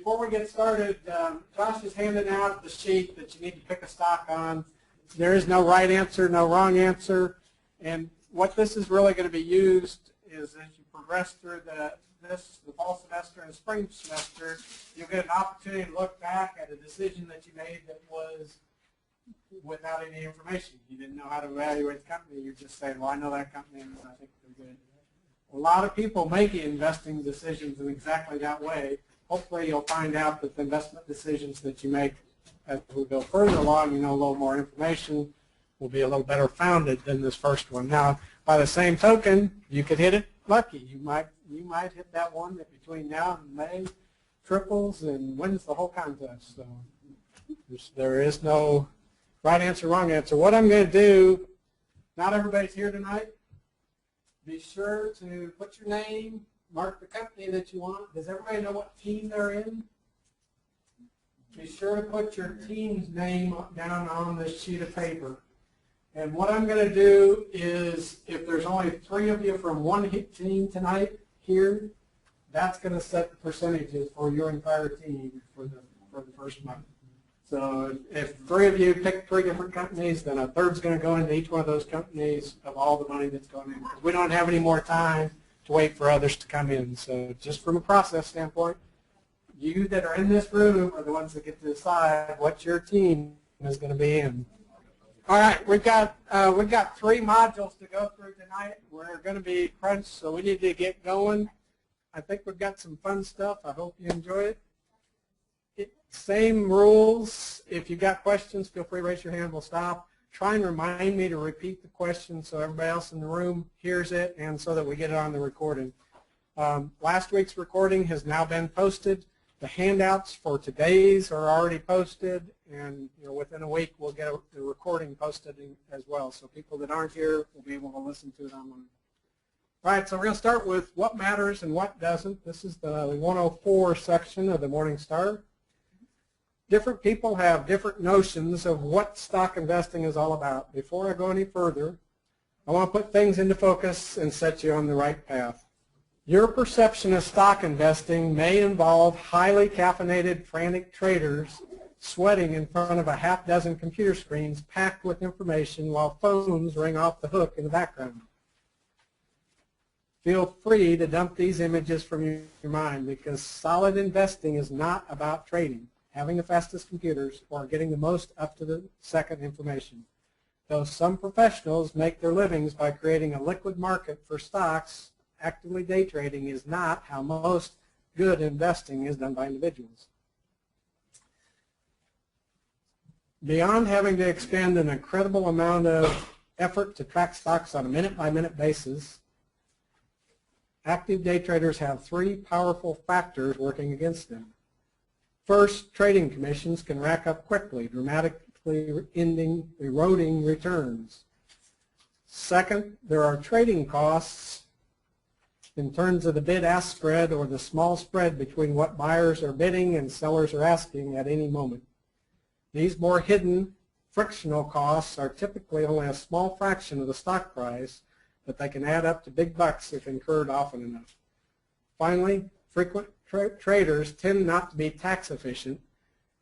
before we get started, Josh is handing out the sheet that you need to pick a stock on. There is no right answer, no wrong answer. And what this is really going to be used is as you progress through the fall semester and spring semester, you'll get an opportunity to look back at a decision that you made that was without any information. You didn't know how to evaluate the company. You're just saying, well, I know that company and I think they're good. A lot of people make investing decisions in exactly that way. Hopefully you'll find out that the investment decisions that you make as we go further along, you know, a little more information, will be a little better founded than this first one. Now, by the same token, you could hit it lucky. You might hit that one that between now and May triples and wins the whole contest. So there is no right answer, wrong answer. What I'm going to do, not everybody's here tonight. Be sure to put your name, mark the company that you want. Does everybody know what team they're in? Be sure to put your team's name down on this sheet of paper. And what I'm going to do is, if there's only 3 of you from one team tonight here, that's going to set the percentages for your entire team for the first month. So if 3 of you pick 3 different companies, then a third's going to go into each one of those companies of all the money that's going in. Because we don't have any more time to wait for others to come in. So just from a process standpoint, you that are in this room are the ones that get to decide what your team is going to be in. All right, we've got 3 modules to go through tonight. We're going to be crunched, so we need to get going. I think we've got some fun stuff. I hope you enjoy it. Same rules. If you've got questions, feel free to raise your hand. We'll stop. Try and remind me to repeat the question so everybody else in the room hears it and so that we get it on the recording. Last week's recording has now been posted. The handouts for today's are already posted, and within a week we'll get the recording posted as well. So people that aren't here will be able to listen to it online. All right, so we're going to start with what matters and what doesn't. This is the 104 section of the Morning Star. Different people have different notions of what stock investing is all about. Before I go any further, I want to put things into focus and set you on the right path. Your perception of stock investing may involve highly caffeinated, frantic traders sweating in front of a half-dozen computer screens packed with information while phones ring off the hook in the background. Feel free to dump these images from your mind, because solid investing is not about trading, having the fastest computers, or getting the most up-to-the-second information. Though some professionals make their livings by creating a liquid market for stocks, actively day trading is not how most good investing is done by individuals. Beyond having to expend an incredible amount of effort to track stocks on a minute-by-minute basis, active day traders have 3 powerful factors working against them. First, trading commissions can rack up quickly, dramatically eroding returns. Second, there are trading costs in terms of the bid-ask spread, or the small spread between what buyers are bidding and sellers are asking at any moment. These more hidden, frictional costs are typically only a small fraction of the stock price, but they can add up to big bucks if incurred often enough. Finally, frequent traders tend not to be tax efficient,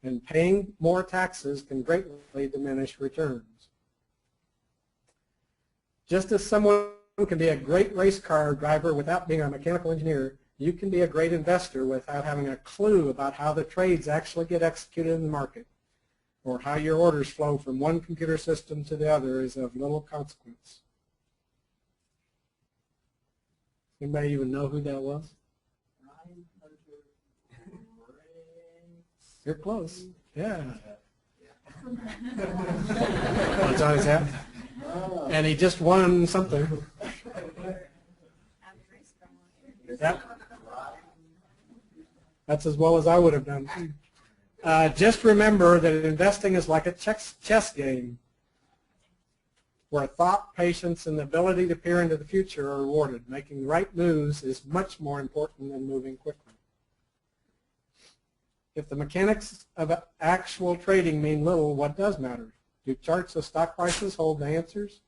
and paying more taxes can greatly diminish returns. Just as someone can be a great race car driver without being a mechanical engineer, you can be a great investor without having a clue about how the trades actually get executed in the market, or how your orders flow from one computer system to the other is of little consequence. Anybody even know who that was? You're close. Yeah. That's on his hat. And he just won something. Yep. That's as well as I would have done. Just remember that investing is like a chess game, where thought, patience, and the ability to peer into the future are rewarded. Making the right moves is much more important than moving quickly. If the mechanics of actual trading mean little, what does matter? Do charts of stock prices hold the answers?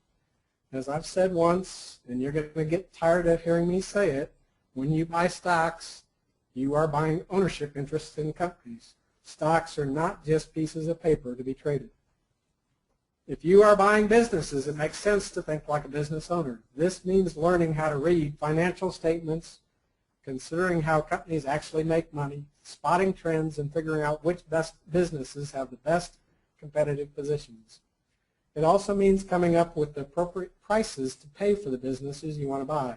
As I've said once, and you're going to get tired of hearing me say it, when you buy stocks, You are buying ownership interests in companies. Stocks are not just pieces of paper to be traded. If you are buying businesses, it makes sense to think like a business owner. This means learning how to read financial statements, considering how companies actually make money, spotting trends, and figuring out which best businesses have the best competitive positions. It also means coming up with the appropriate prices to pay for the businesses you want to buy.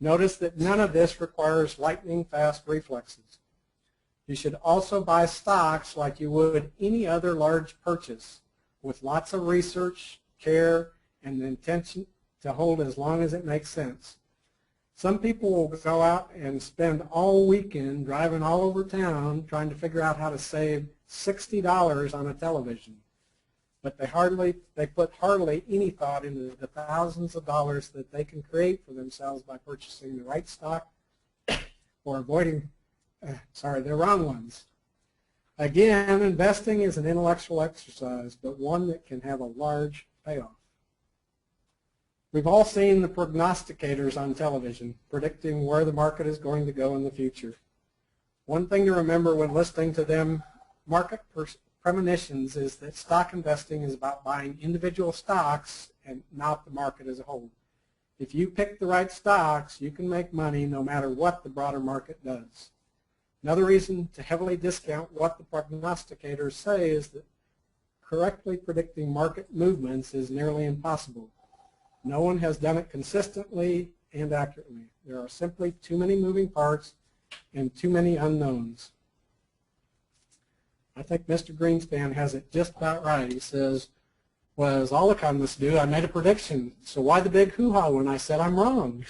Notice that none of this requires lightning-fast reflexes. You should also buy stocks like you would any other large purchase, with lots of research, care, and the intention to hold as long as it makes sense. Some people will go out and spend all weekend driving all over town trying to figure out how to save $60 on a television. But they put hardly any thought into the thousands of dollars that they can create for themselves by purchasing the right stock or avoiding, the wrong ones. Again, investing is an intellectual exercise, but one that can have a large payoff. We've all seen the prognosticators on television predicting where the market is going to go in the future. One thing to remember when listening to them market premonitions is that stock investing is about buying individual stocks and not the market as a whole. If you pick the right stocks, you can make money no matter what the broader market does. Another reason to heavily discount what the prognosticators say is that correctly predicting market movements is nearly impossible. No one has done it consistently and accurately. There are simply too many moving parts and too many unknowns. I think Mr. Greenspan has it just about right. He says, well, as all economists do, I made a prediction, so why the big hoo-ha when I said I'm wrong?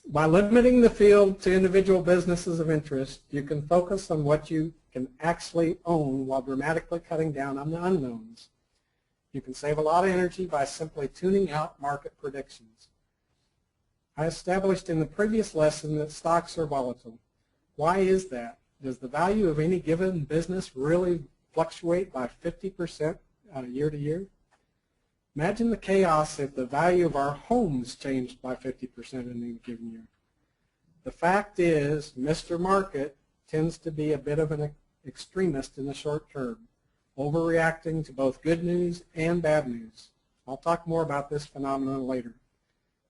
By limiting the field to individual businesses of interest, you can focus on what you can actually own while dramatically cutting down on the unknowns. You can save a lot of energy by simply tuning out market predictions. I established in the previous lesson that stocks are volatile. Why is that? Does the value of any given business really fluctuate by 50% year to year? Imagine the chaos if the value of our homes changed by 50% in any given year. The fact is, Mr. Market tends to be a bit of an extremist in the short term, overreacting to both good news and bad news. I'll talk more about this phenomenon later,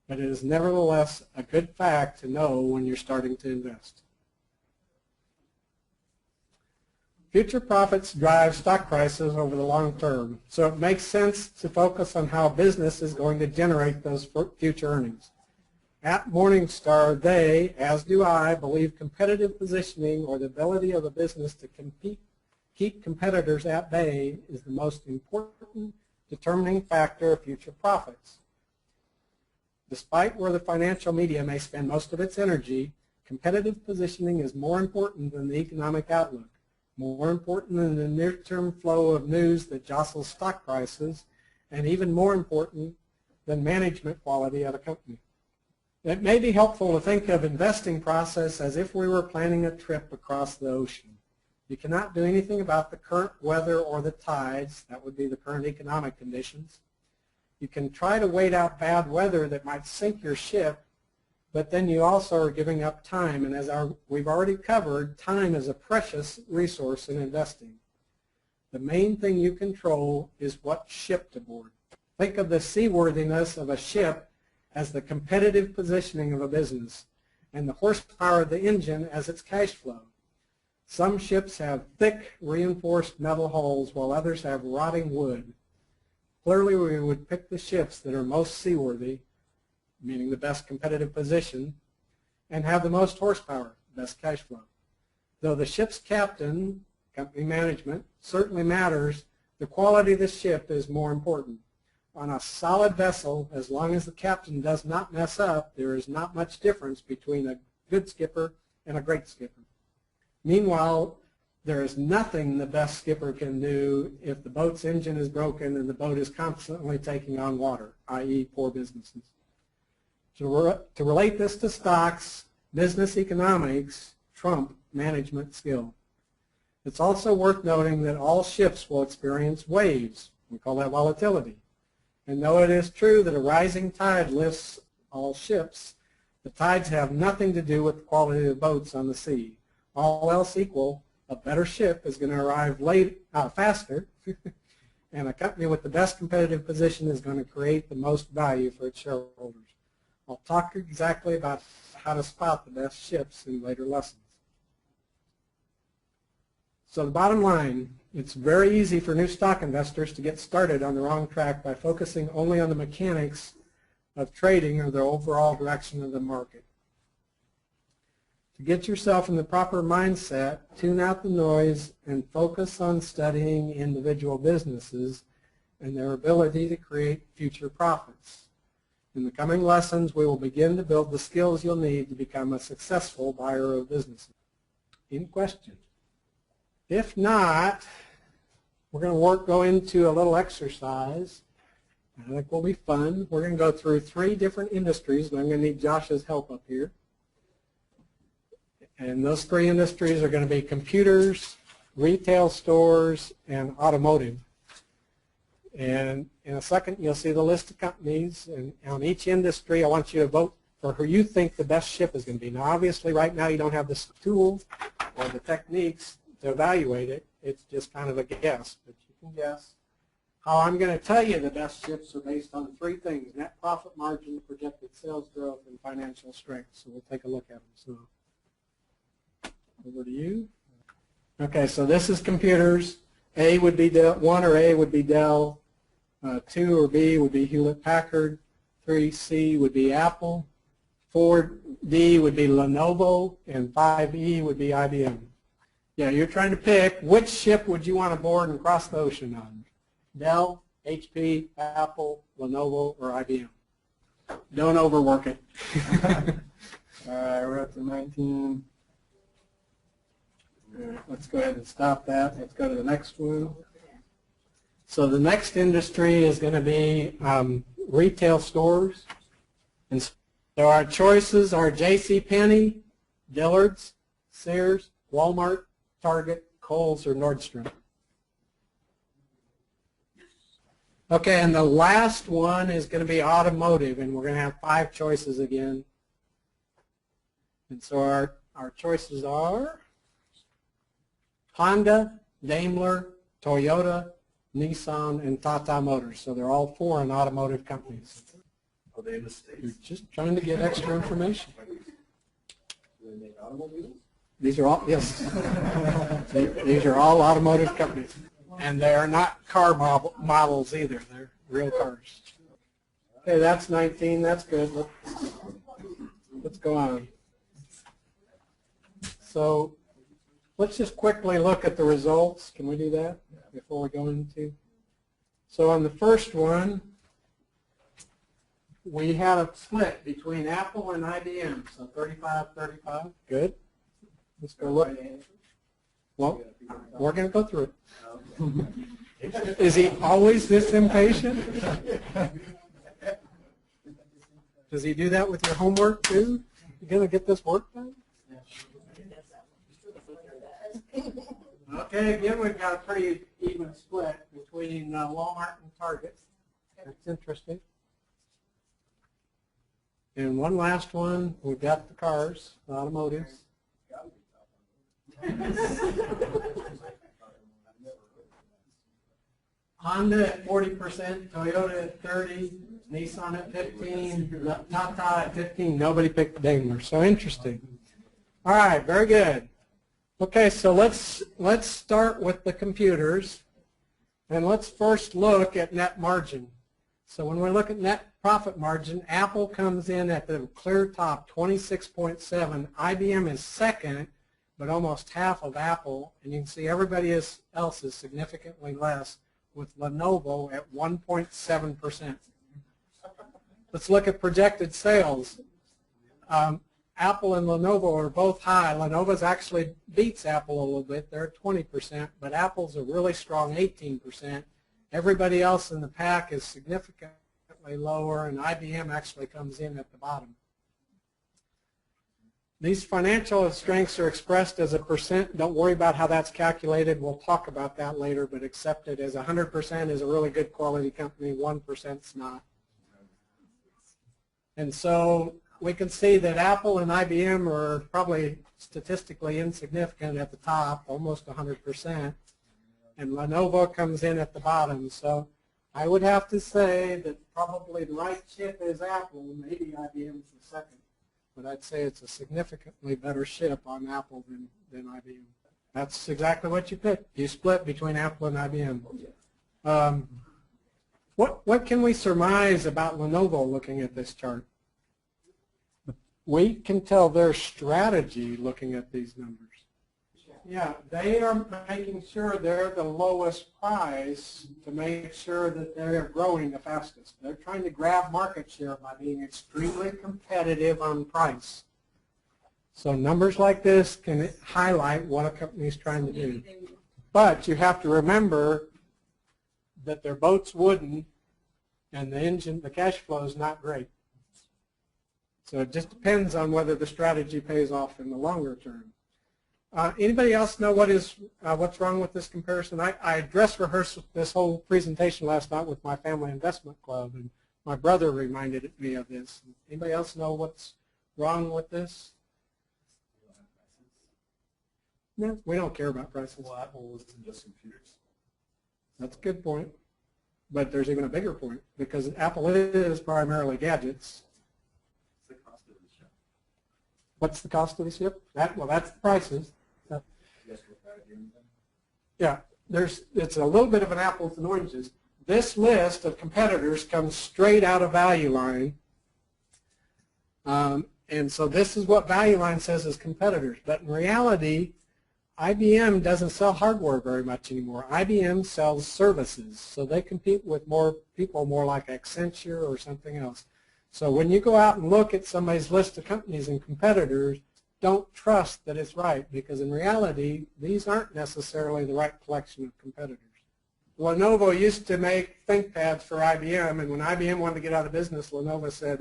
but it is nevertheless a good fact to know when you're starting to invest. Future profits drive stock prices over the long term, so it makes sense to focus on how business is going to generate those future earnings. At Morningstar, they, as do I, believe competitive positioning or the ability of a business to keep competitors at bay is the most important determining factor of future profits. Despite where the financial media may spend most of its energy, competitive positioning is more important than the economic outlook, more important than the near-term flow of news that jostles stock prices, and even more important than management quality at a company. It may be helpful to think of investing process as if we were planning a trip across the ocean. You cannot do anything about the current weather or the tides. That would be the current economic conditions. You can try to wait out bad weather that might sink your ship, but then you also are giving up time, and as we've already covered, time is a precious resource in investing. The main thing you control is what ship to board. Think of the seaworthiness of a ship as the competitive positioning of a business, and the horsepower of the engine as its cash flow. Some ships have thick, reinforced metal hulls, while others have rotting wood. Clearly, we would pick the ships that are most seaworthy, meaning the best competitive position, and have the most horsepower, best cash flow. Though the ship's captain, company management, certainly matters, the quality of the ship is more important. On a solid vessel, as long as the captain does not mess up, there is not much difference between a good skipper and a great skipper. Meanwhile, there is nothing the best skipper can do if the boat's engine is broken and the boat is constantly taking on water, i.e. poor businesses. To relate this to stocks, business economics trump management skill. It's also worth noting that all ships will experience waves. We call that volatility. And though it is true that a rising tide lifts all ships, The tides have nothing to do with the quality of the boats on the sea. All else equal, a better ship is going to arrive faster, and a company with the best competitive position is going to create the most value for its shareholders. I'll talk exactly about how to spot the best ships in later lessons. So the bottom line, it's very easy for new stock investors to get started on the wrong track by focusing only on the mechanics of trading or the overall direction of the market. To get yourself in the proper mindset, tune out the noise and focus on studying individual businesses and their ability to create future profits. In the coming lessons, we will begin to build the skills you'll need to become a successful buyer of businesses. Any questions? If not, we're going to go into a little exercise. I think will be fun. We're going to go through 3 different industries, and I'm going to need Josh's help up here. And those 3 industries are going to be computers, retail stores, and automotive. And in a second, you'll see the list of companies. And on each industry, I want you to vote for who you think the best ship is going to be. Now, obviously, right now, you don't have the tools or the techniques to evaluate it. It's just kind of a guess, but you can guess. How I'm going to tell you the best ships are based on 3 things: net profit margin, projected sales growth, and financial strength. So we'll take a look at them. So over to you. Okay, so this is computers. A would be Dell, 1 or A would be Dell. 2 or B would be Hewlett-Packard. 3, C would be Apple. 4, D would be Lenovo. And 5E would be IBM. Yeah, you're trying to pick which ship would you want to board and cross the ocean on. Dell, HP, Apple, Lenovo, or IBM. Don't overwork it. All right, we're up to 19. All right, let's go ahead and stop that. Let's go to the next one. So the next industry is going to be retail stores. And so our choices are JCPenney, Dillard's, Sears, Walmart, Target, Kohl's, or Nordstrom. Okay, and the last one is going to be automotive, and we're going to have 5 choices again. And so our choices are Honda, Daimler, Toyota, Nissan, and Tata Motors. So they're all foreign automotive companies. Are they in the States? You're just trying to get extra information. Do they make automobiles? These are all, yes. These are all automotive companies. And they are not car models either. They're real cars. Okay, that's 19. That's good. Let's go on. So let's just quickly look at the results. Can we do that before we go into? So on the first one, we had a split between Apple and IBM. So 35-35. Good. Let's go look. Well, we're going to go through it. Is he always this impatient? Does he do that with your homework too? You going to get this work done? Okay, again, we've got a pretty even split between Walmart and Target. That's interesting. And one last one, we've got the cars, the automotives. Honda at 40%, Toyota at 30%, Nissan at 15%, Tata at 15%. Nobody picked Daimler. So interesting. All right, very good. Okay, so let's start with the computers, and let's first look at net margin. So when we look at net profit margin, Apple comes in at the clear top, 26.7. IBM is second, but almost half of Apple, and you can see everybody else is significantly less, with Lenovo at 1.7%. Let's look at projected sales. Apple and Lenovo are both high. Lenovo's actually beats Apple a little bit. They're at 20%, but Apple's a really strong 18%. Everybody else in the pack is significantly lower, and IBM actually comes in at the bottom. These financial strengths are expressed as a percent. Don't worry about how that's calculated. We'll talk about that later, but accept it as 100% is a really good quality company, 1% is not. And so we can see that Apple and IBM are probably statistically insignificant at the top, almost 100%, and Lenovo comes in at the bottom. So I would have to say that probably the right chip is Apple, maybe IBM is the second. But I'd say it's a significantly better chip on Apple than IBM. That's exactly what you picked. You split between Apple and IBM. What can we surmise about Lenovo looking at this chart? We can tell their strategy looking at these numbers. Yeah, they are making sure they're the lowest price to make sure that they're growing the fastest. They're trying to grab market share by being extremely competitive on price. So numbers like this can highlight what a company is trying to do. But you have to remember that their boat's wooden and the cash flow is not great. So it just depends on whether the strategy pays off in the longer term. Anybody else know what's wrong with this comparison? I dress rehearsed this whole presentation last night with my family investment club, and my brother reminded me of this. Anybody else know what's wrong with this? No, we don't care about prices. Well, Apple isn't just computers. That's a good point. But there's even a bigger point, because Apple is primarily gadgets. What's the cost of the chip? What's the cost of the chip? Well, that's the prices. Yeah, it's a little bit of an apples and oranges. This list of competitors comes straight out of Value Line. And so this is what Value Line says is competitors. But in reality, IBM doesn't sell hardware very much anymore. IBM sells services. So they compete with more people, more like Accenture or something else. So when you go out and look at somebody's list of companies and competitors, don't trust that it's right, because in reality, these aren't necessarily the right collection of competitors. Lenovo used to make ThinkPads for IBM, and when IBM wanted to get out of business, Lenovo said,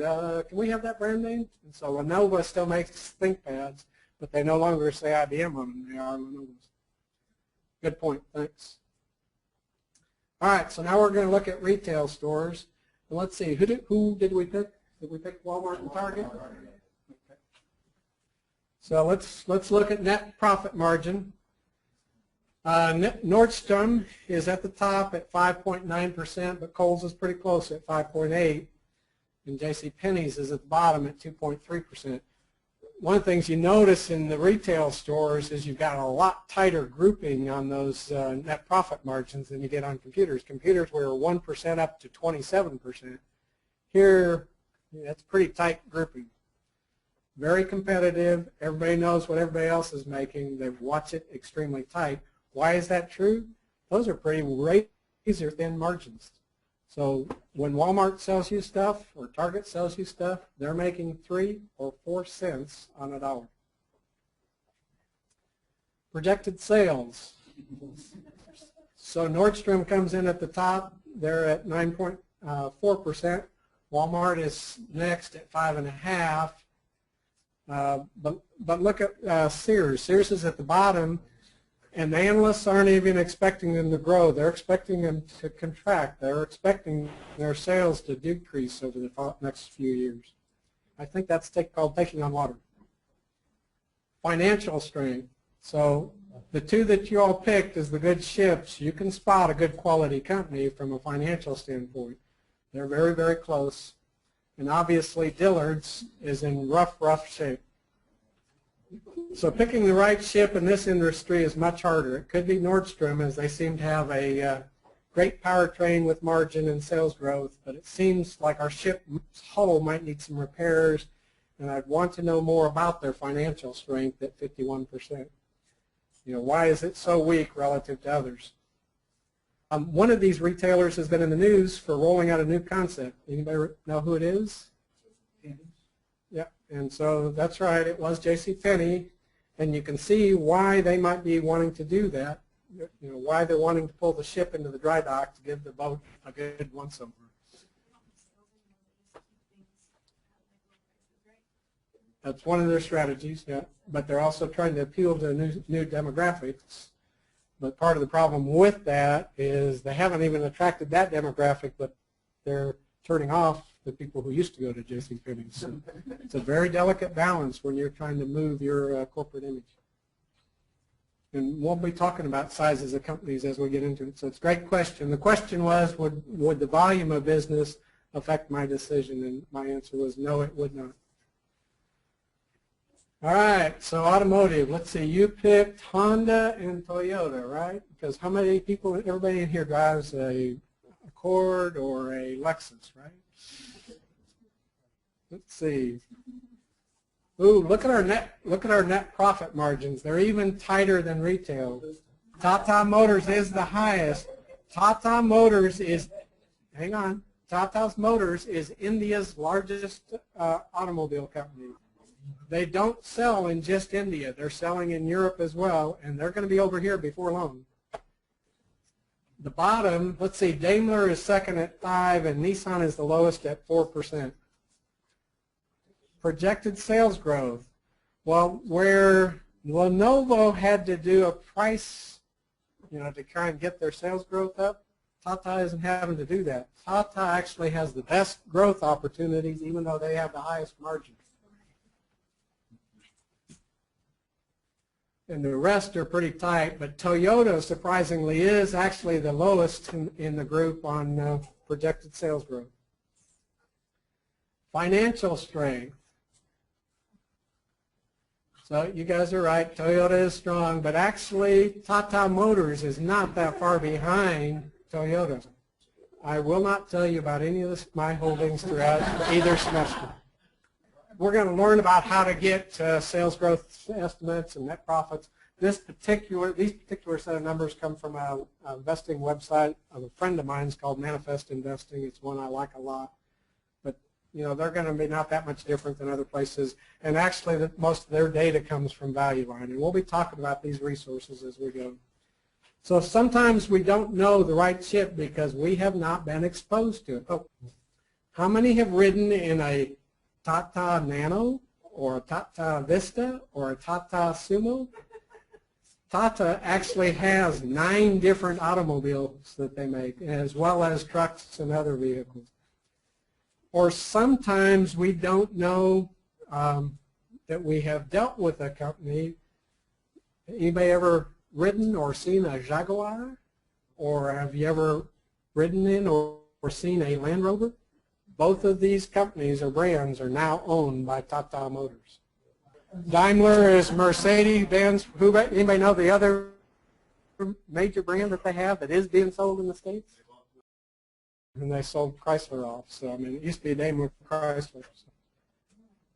can we have that brand name? And so Lenovo still makes ThinkPads, but they no longer say IBM on them. They are Lenovo's. Good point. Thanks. All right, so now we're going to look at retail stores. And let's see, who did we pick? Did we pick Walmart and Target? So let's look at net profit margin. Nordstrom is at the top at 5.9%, but Kohl's is pretty close at 5.8%, and JCPenney's is at the bottom at 2.3%. One of the things you notice in the retail stores is you've got a lot tighter grouping on those net profit margins than you get on computers. Computers were 1% up to 27%. Here, that's pretty tight grouping. Very competitive. Everybody knows what everybody else is making. They watch it extremely tight. Why is that true? Those are pretty razor-thin margins. So when Walmart sells you stuff or Target sells you stuff, they're making 3 or 4 cents on a dollar. Projected sales. So Nordstrom comes in at the top. They're at 9.4%. Walmart is next at 5.5%. But look at Sears. Sears is at the bottom, and the analysts aren't even expecting them to grow. They're expecting them to contract. They're expecting their sales to decrease over the next few years. I think that's called taking on water. Financial strength. So the two that you all picked as the good ships, you can spot a good quality company from a financial standpoint. They're very, very close. And obviously Dillard's is in rough shape. So picking the right ship in this industry is much harder. It could be Nordstrom, as they seem to have a great powertrain with margin and sales growth, but it seems like our ship's hull might need some repairs, and I'd want to know more about their financial strength at 51%. Why is it so weak relative to others? One of these retailers has been in the news for rolling out a new concept. Anybody know who it is? Yeah, and so that's right, it was JCPenney, and you can see why they might be wanting to do that, why they're wanting to pull the ship into the dry dock to give the boat a good once-over. That's one of their strategies, yeah, but they're also trying to appeal to new demographics. But part of the problem with that is they haven't even attracted that demographic, but they're turning off the people who used to go to JCPenney. So it's a very delicate balance when you're trying to move your corporate image. And we'll be talking about sizes of companies as we get into it. So it's a great question. The question was, would the volume of business affect my decision? And my answer was no, it would not. All right, so automotive. Let's see, you picked Honda and Toyota, right? Because how many people, everybody in here drives a Accord or a Lexus, right? Let's see. Ooh, look at our net profit margins. They're even tighter than retail. Tata Motors is the highest. Tata Motors is, hang on, Tata Motors is India's largest automobile company. They don't sell in just India. They're selling in Europe as well, and they're going to be over here before long. The bottom, let's see, Daimler is second at 5%, and Nissan is the lowest at 4%. Projected sales growth. Well, where Lenovo had to do a price, to try and get their sales growth up, Tata isn't having to do that. Tata actually has the best growth opportunities, even though they have the highest margins. And the rest are pretty tight, but Toyota, surprisingly, is actually the lowest in the group on projected sales growth. Financial strength. So you guys are right, Toyota is strong, but actually Tata Motors is not that far behind Toyota. I will not tell you about any of my holdings throughout either semester. We're going to learn about how to get sales growth estimates and net profits. These particular set of numbers come from a investing website of a friend of mine called Manifest Investing. It's one I like a lot. But they're going to be not that much different than other places. And actually, most of their data comes from Value Line. And we'll be talking about these resources as we go. So sometimes we don't know the right chip because we have not been exposed to it. Oh, how many have ridden in a Tata Nano or a Tata Vista or a Tata Sumo? Tata actually has 9 different automobiles that they make, as well as trucks and other vehicles. Or sometimes we don't know that we have dealt with a company. Anybody ever ridden or seen a Jaguar? Or have you ever ridden in or seen a Land Rover? Both of these companies or brands are now owned by Tata Motors. Daimler is Mercedes-Benz. Anybody know the other major brand that they have that is being sold in the States? And they sold Chrysler off. So, it used to be Daimler Chrysler. So.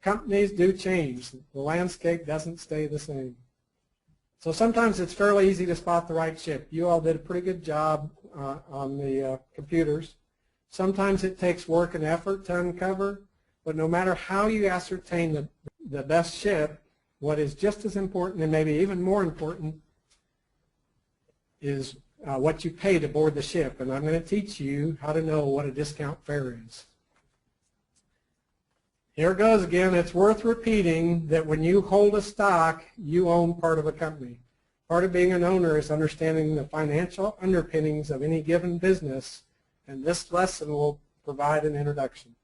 Companies do change. The landscape doesn't stay the same. So sometimes it's fairly easy to spot the right chip. You all did a pretty good job on the computers. Sometimes it takes work and effort to uncover, but no matter how you ascertain the best chip, what is just as important and maybe even more important is what you pay to board the ship. And I'm going to teach you how to know what a discount fare is. Here goes again. It's worth repeating that when you hold a stock, you own part of a company. Part of being an owner is understanding the financial underpinnings of any given business, and this lesson will provide an introduction.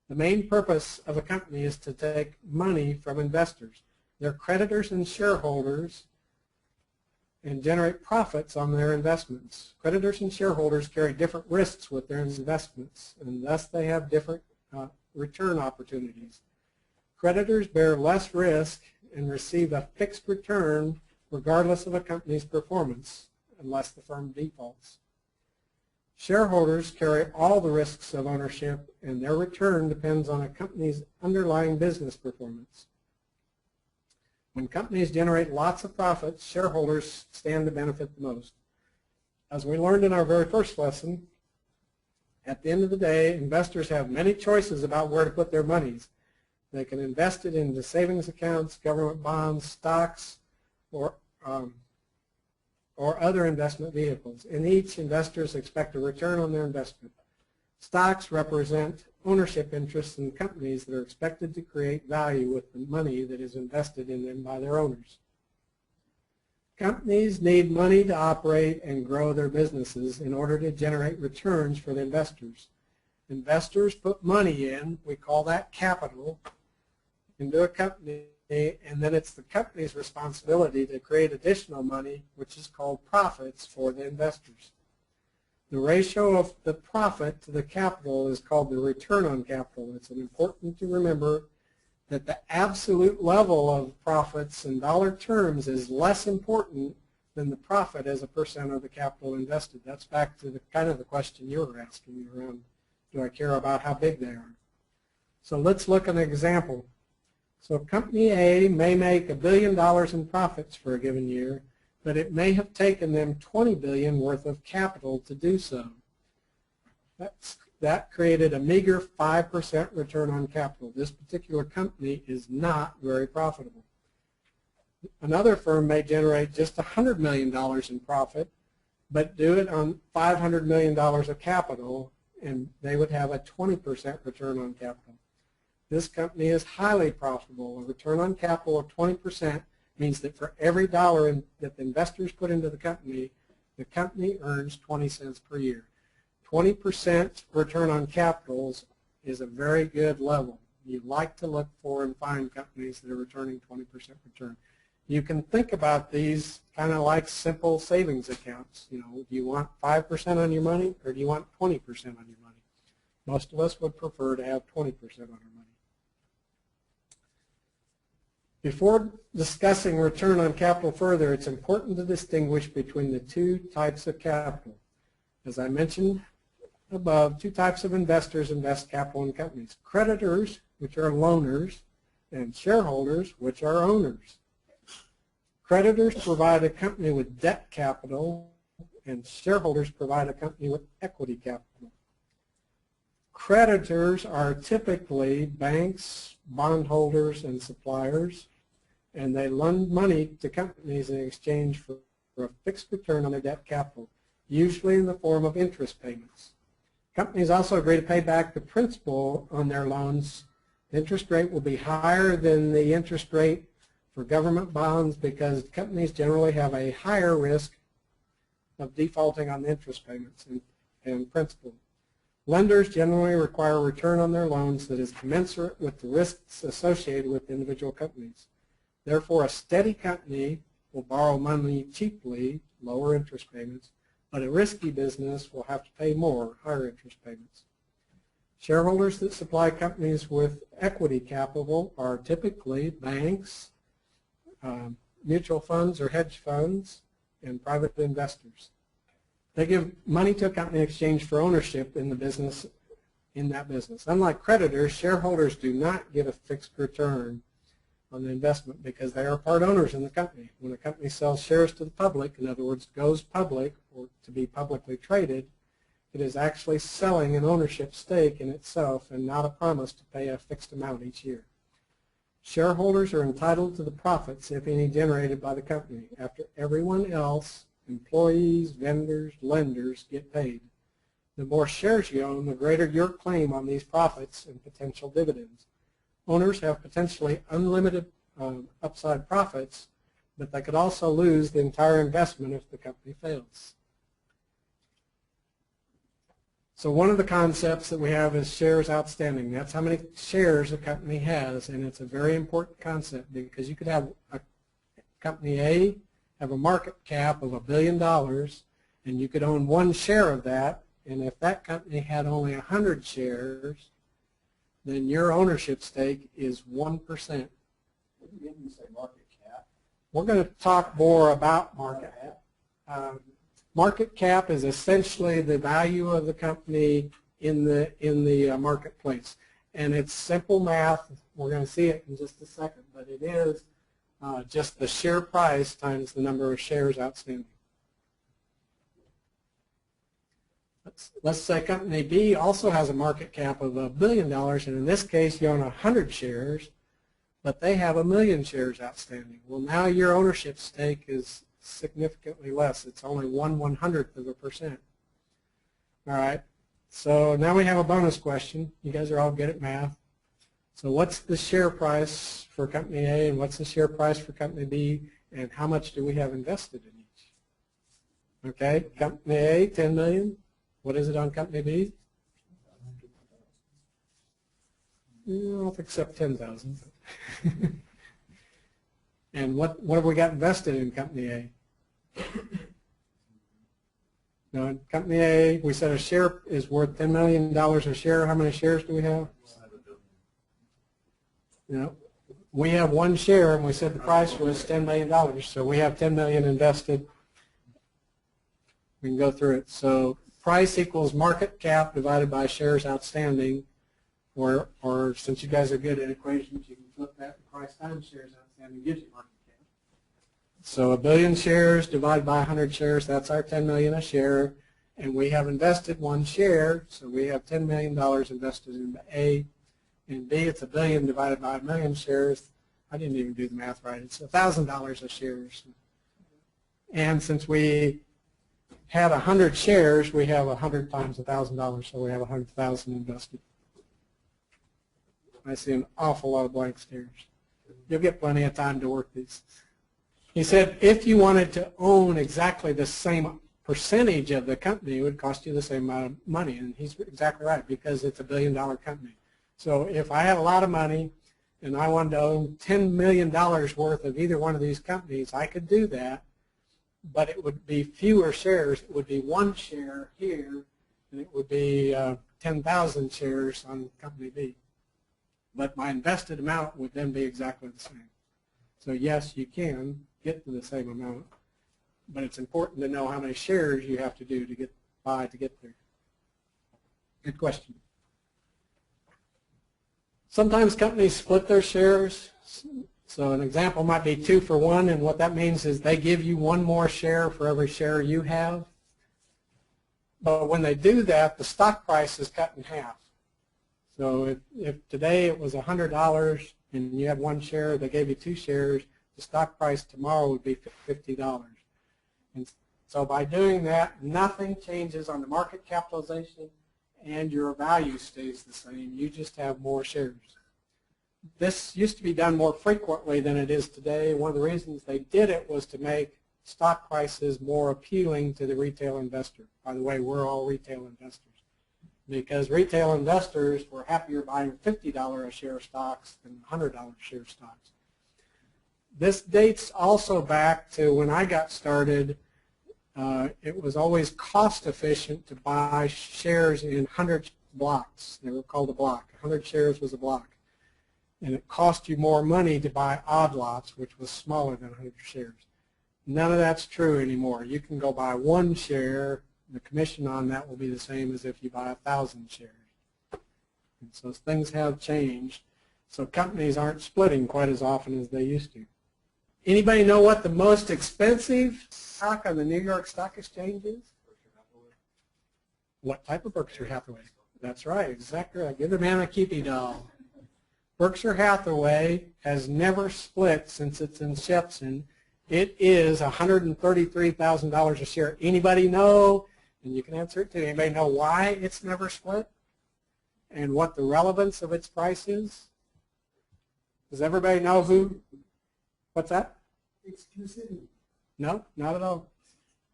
The main purpose of a company is to take money from investors. They're creditors and shareholders and generate profits on their investments. Creditors and shareholders carry different risks with their investments, and thus they have different return opportunities. Creditors bear less risk and receive a fixed return regardless of a company's performance, unless the firm defaults. Shareholders carry all the risks of ownership, and their return depends on a company's underlying business performance. When companies generate lots of profits, shareholders stand to benefit the most. As we learned in our very first lesson, at the end of the day, investors have many choices about where to put their monies. They can invest it into savings accounts, government bonds, stocks, or other investment vehicles. In each, investors expect a return on their investment. Stocks represent ownership interests in companies that are expected to create value with the money that is invested in them by their owners. Companies need money to operate and grow their businesses in order to generate returns for the investors. Investors put money in, we call that capital, into a company, and then it's the company's responsibility to create additional money, which is called profits for the investors. The ratio of the profit to the capital is called the return on capital. It's important to remember that the absolute level of profits in dollar terms is less important than the profit as a percent of the capital invested. That's back to the kind of the question you were asking around, do I care about how big they are? So let's look at an example. So company A may make $1 billion in profits for a given year, but it may have taken them $20 billion worth of capital to do so. That created a meager 5% return on capital. This particular company is not very profitable. Another firm may generate just $100 million in profit, but do it on $500 million of capital, and they would have a 20% return on capital. This company is highly profitable. A return on capital of 20% means that for every dollar that the investors put into the company earns 20 cents per year. 20% return on capitals is a very good level. You like to look for and find companies that are returning 20% return. You can think about these kind of like simple savings accounts. You know, do you want 5% on your money or do you want 20% on your money? Most of us would prefer to have 20% on our money. Before discussing return on capital further, it's important to distinguish between the two types of capital. As I mentioned above, two types of investors invest capital in companies. Creditors, which are loaners, and shareholders, which are owners. Creditors provide a company with debt capital, and shareholders provide a company with equity capital. Creditors are typically banks, bondholders, and suppliers, and they lend money to companies in exchange for a fixed return on their debt capital, usually in the form of interest payments. Companies also agree to pay back the principal on their loans. The interest rate will be higher than the interest rate for government bonds because companies generally have a higher risk of defaulting on the interest payments and principal. Lenders generally require a return on their loans that is commensurate with the risks associated with individual companies. Therefore, a steady company will borrow money cheaply, lower interest payments, but a risky business will have to pay more, higher interest payments. Shareholders that supply companies with equity capital are typically banks, mutual funds or hedge funds, and private investors. They give money to a company in exchange for ownership in the business, in that business. Unlike creditors, shareholders do not get a fixed return on the investment because they are part owners in the company. When a company sells shares to the public, in other words, goes public or to be publicly traded, it is actually selling an ownership stake in itself and not a promise to pay a fixed amount each year. Shareholders are entitled to the profits, if any, generated by the company after everyone else, employees, vendors, lenders, get paid. The more shares you own, the greater your claim on these profits and potential dividends. Owners have potentially unlimited upside profits, but they could also lose the entire investment if the company fails. So one of the concepts that we have is shares outstanding. That's how many shares a company has, and it's a very important concept because you could have a company A have a market cap of $1 billion, and you could own one share of that, and if that company had only 100 shares, then your ownership stake is 1%. Didn't you say market cap? We're going to talk more about market cap. Market cap is essentially the value of the company in the marketplace, and it's simple math. We're going to see it in just a second, but it is just the share price times the number of shares outstanding. Let's say company B also has a market cap of $1 billion, and in this case you own 100 shares, but they have 1 million shares outstanding. Well, now your ownership stake is significantly less. It's only 1/100%. All right, so now we have a bonus question. You guys are all good at math. So what's the share price for company A and what's the share price for company B, and how much do we have invested in each? Okay, company A, 10 million. What is it on company B? I'll accept 10,000. And what have we got invested in Company A? Now, in Company A, we said a share is worth $10 million a share. How many shares do we have? You know, we have one share, and we said the price was $10 million. So we have $10 million invested. We can go through it. So price equals market cap divided by shares outstanding, or since you guys are good at equations, you can flip that to price times shares outstanding gives you market cap. So 1 billion shares divided by 100 shares, that's our 10 million a share, and we have invested one share, so we have $10 million invested in A. And B, it's 1 billion divided by 1 million shares. I didn't even do the math right. It's $1,000 a share. And since we had 100 shares, we have 100 times $1,000, so we have 100,000 invested. I see an awful lot of blank stares. You'll get plenty of time to work these. He said if you wanted to own exactly the same percentage of the company, it would cost you the same amount of money. And he's exactly right, because it's a $1 billion company. So if I had a lot of money and I wanted to own $10 million worth of either one of these companies, I could do that, but it would be fewer shares. It would be one share here, and it would be 10,000 shares on Company B. But my invested amount would then be exactly the same. So yes, you can get to the same amount, but it's important to know how many shares you have to do to get there. Good question. Sometimes companies split their shares. So an example might be 2 for 1, and what that means is they give you one more share for every share you have. But when they do that, the stock price is cut in half. So if today it was $100 and you had one share, they gave you 2 shares, the stock price tomorrow would be $50. And so by doing that, nothing changes on the market capitalization and your value stays the same. You just have more shares. This used to be done more frequently than it is today. One of the reasons they did it was to make stock prices more appealing to the retail investor. By the way, we're all retail investors, because retail investors were happier buying $50 a share stocks than $100 a share stocks. This dates also back to when I got started. It was always cost efficient to buy shares in 100 blocks. They were called a block. 100 shares was a block. And it cost you more money to buy odd lots, which was smaller than 100 shares. None of that's true anymore. You can go buy 1 share. The commission on that will be the same as if you buy 1,000 shares. And so things have changed. So companies aren't splitting quite as often as they used to. Anybody know what the most expensive stock on the New York Stock Exchange is? What type of Berkshire Hathaway? That's right, exactly right. Give the man a keepy doll. Berkshire Hathaway has never split since its inception. It is $133,000 a share. Anybody know, and you can answer it too, anybody know why it's never split and what the relevance of its price is? Does everybody know who? What's that? Exclusivity. No, not at all.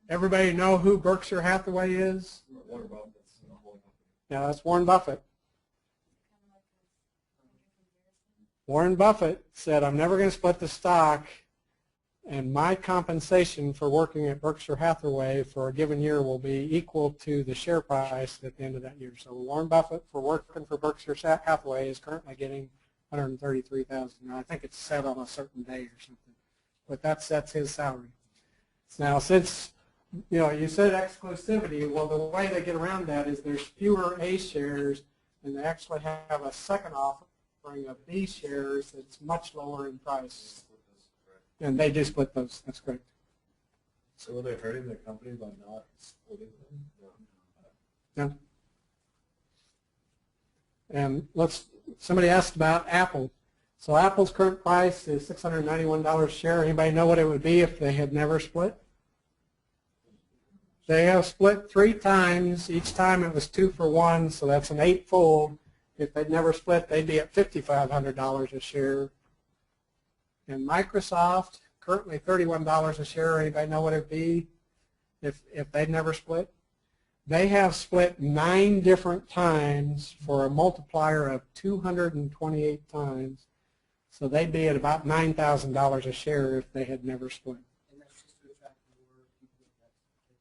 Everybody know who Berkshire Hathaway is? Warren Buffett. Yeah, that's Warren Buffett. Warren Buffett said, I'm never going to split the stock, and my compensation for working at Berkshire Hathaway for a given year will be equal to the share price at the end of that year. So Warren Buffett, for working for Berkshire Hathaway, is currently getting $133,000. Now, I think it's set on a certain day or something, but that sets his salary. Now, since you said exclusivity, well, the way they get around that is there's fewer A shares, and they actually have a second offering of B shares that's much lower in price. And they do split those. That's correct. So are they hurting the company by not splitting them? No. And somebody asked about Apple. So Apple's current price is $691 a share. Anybody know what it would be if they had never split? They have split 3 times. Each time it was 2 for 1, so that's an 8-fold. If they'd never split, they'd be at $5,500 a share. And Microsoft, currently $31 a share. Anybody know what it would be if they'd never split? They have split 9 different times for a multiplier of 228 times. So they'd be at about $9,000 a share if they had never split. And that's just to attract more people.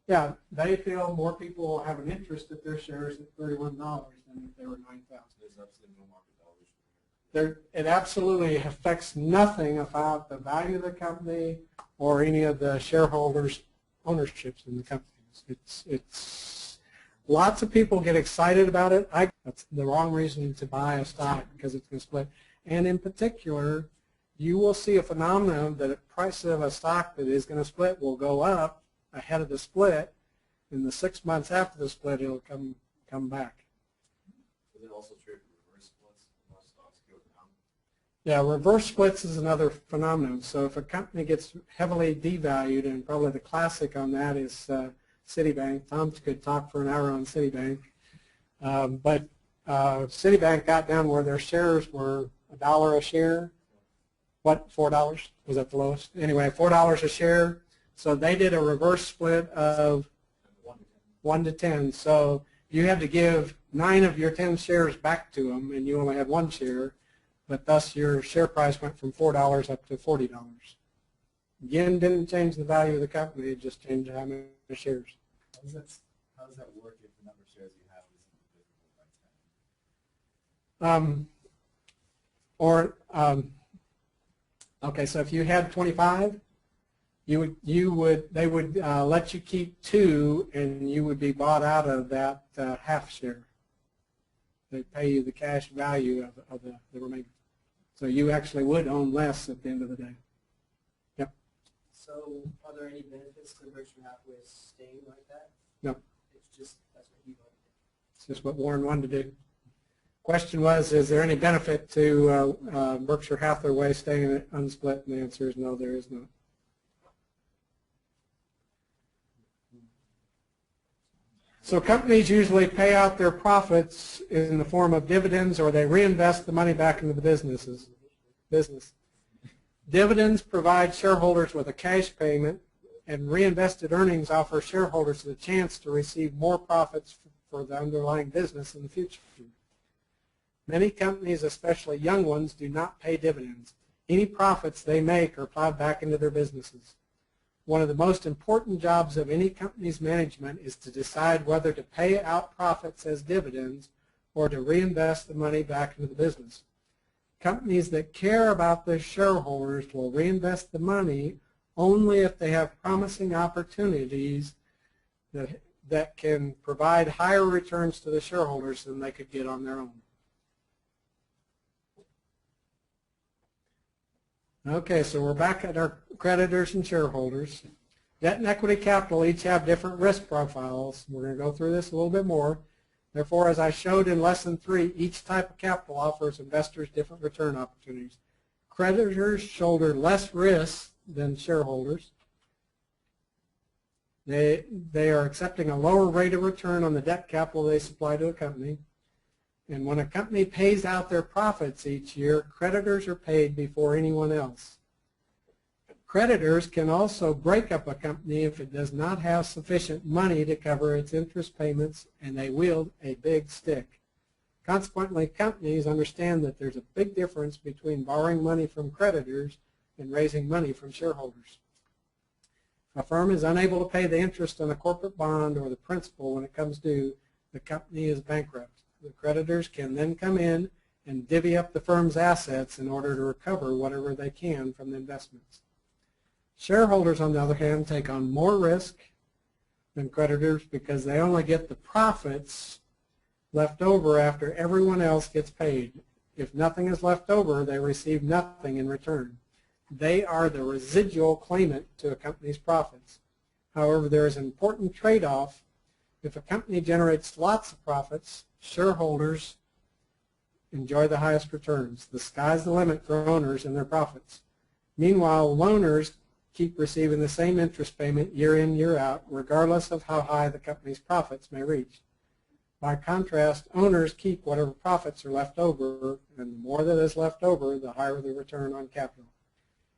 Yeah, they feel more people will have an interest if their shares at $31 than if they were $9,000. There's absolutely no market valuation. It absolutely affects nothing about the value of the company or any of the shareholders' ownerships in the companies. It's lots of people get excited about it. That's the wrong reason to buy a stock because it's going to split. And in particular, you will see a phenomenon that the price of a stock that is going to split will go up ahead of the split. In the 6 months after the split, it'll come back. Is it also true for reverse splits? A lot of stocks go down. Yeah, reverse splits is another phenomenon. So if a company gets heavily devalued, and probably the classic on that is Citibank. Tom could talk for an hour on Citibank. But Citibank got down where their shares were $1 a share. What, $4? Was that the lowest? Anyway, $4 a share. So they did a reverse split of 1 to 10. So you had to give 9 of your 10 shares back to them, and you only had 1 share. But thus your share price went from $4 up to $40. Again, didn't change the value of the company. It just changed how many shares. How does that work if the number of shares you have isn't divisible by 10? Okay, so if you had 25, they would let you keep 2, and you would be bought out of that half share. They pay you the cash value of the remainder. So you actually would own less at the end of the day. Yep. So are there any benefits to Berkshire Hathaway staying like that? No. It's just that's what he wanted. It's just what Warren wanted to do. Question was, is there any benefit to Berkshire Hathaway staying unsplit? And the answer is no, there is not. So companies usually pay out their profits in the form of dividends, or they reinvest the money back into the business. Dividends provide shareholders with a cash payment, and reinvested earnings offer shareholders the chance to receive more profits for the underlying business in the future. Many companies, especially young ones, do not pay dividends. Any profits they make are plowed back into their businesses. One of the most important jobs of any company's management is to decide whether to pay out profits as dividends or to reinvest the money back into the business. Companies that care about their shareholders will reinvest the money only if they have promising opportunities that can provide higher returns to the shareholders than they could get on their own. Okay, so we're back at our creditors and shareholders. Debt and equity capital each have different risk profiles. We're going to go through this a little bit more. Therefore, as I showed in Lesson 3, each type of capital offers investors different return opportunities. Creditors shoulder less risk than shareholders. They are accepting a lower rate of return on the debt capital they supply to a company. And when a company pays out their profits each year, creditors are paid before anyone else. Creditors can also break up a company if it does not have sufficient money to cover its interest payments, and they wield a big stick. Consequently, companies understand that there's a big difference between borrowing money from creditors and raising money from shareholders. If a firm is unable to pay the interest on a corporate bond or the principal when it comes due, the company is bankrupt. The creditors can then come in and divvy up the firm's assets in order to recover whatever they can from the investments. Shareholders, on the other hand, take on more risk than creditors because they only get the profits left over after everyone else gets paid. If nothing is left over, they receive nothing in return. They are the residual claimant to a company's profits. However, there is an important trade-off. If a company generates lots of profits, shareholders enjoy the highest returns. The sky's the limit for owners and their profits. Meanwhile, loaners keep receiving the same interest payment year in, year out, regardless of how high the company's profits may reach. By contrast, owners keep whatever profits are left over, and the more that is left over, the higher the return on capital.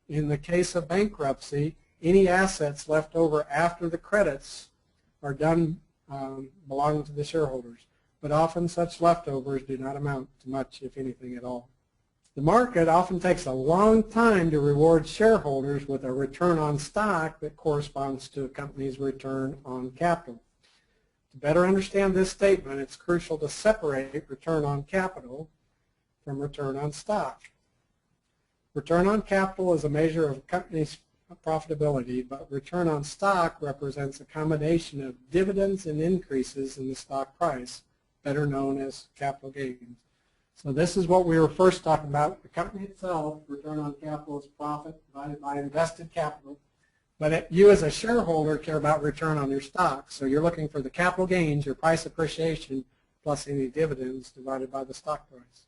In the case of bankruptcy, any assets left over after the credits are done belonging to the shareholders, but often such leftovers do not amount to much, if anything at all. The market often takes a long time to reward shareholders with a return on stock that corresponds to a company's return on capital. To better understand this statement, it's crucial to separate return on capital from return on stock. Return on capital is a measure of a company's profitability, but return on stock represents a combination of dividends and increases in the stock price, better known as capital gains. So this is what we were first talking about. The company itself, return on capital is profit divided by invested capital. But you as a shareholder care about return on your stock. So you're looking for the capital gains, your price appreciation, plus any dividends divided by the stock price.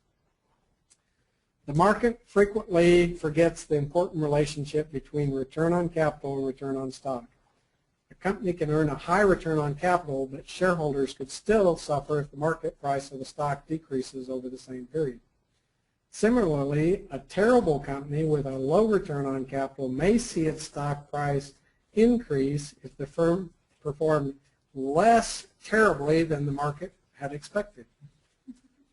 The market frequently forgets the important relationship between return on capital and return on stock. A company can earn a high return on capital, but shareholders could still suffer if the market price of the stock decreases over the same period. Similarly, a terrible company with a low return on capital may see its stock price increase if the firm performed less terribly than the market had expected.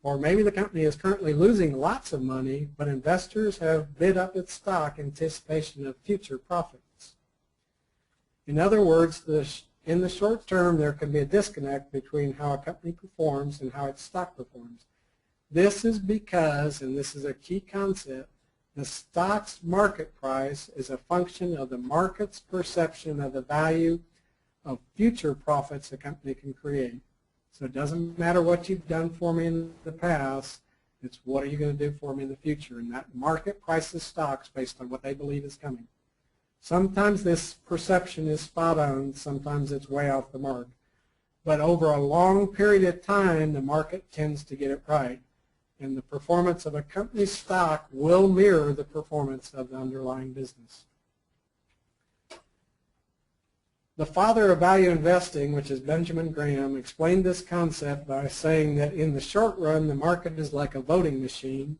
Or maybe the company is currently losing lots of money, but investors have bid up its stock in anticipation of future profits. In other words, in the short term, there can be a disconnect between how a company performs and how its stock performs. This is because, and this is a key concept, the stock's market price is a function of the market's perception of the value of future profits a company can create. So it doesn't matter what you've done for me in the past, it's what are you going to do for me in the future. And that market prices stocks based on what they believe is coming. Sometimes this perception is spot on, sometimes it's way off the mark. But over a long period of time, the market tends to get it right. And the performance of a company's stock will mirror the performance of the underlying business. The father of value investing, which is Benjamin Graham, explained this concept by saying that in the short run, the market is like a voting machine.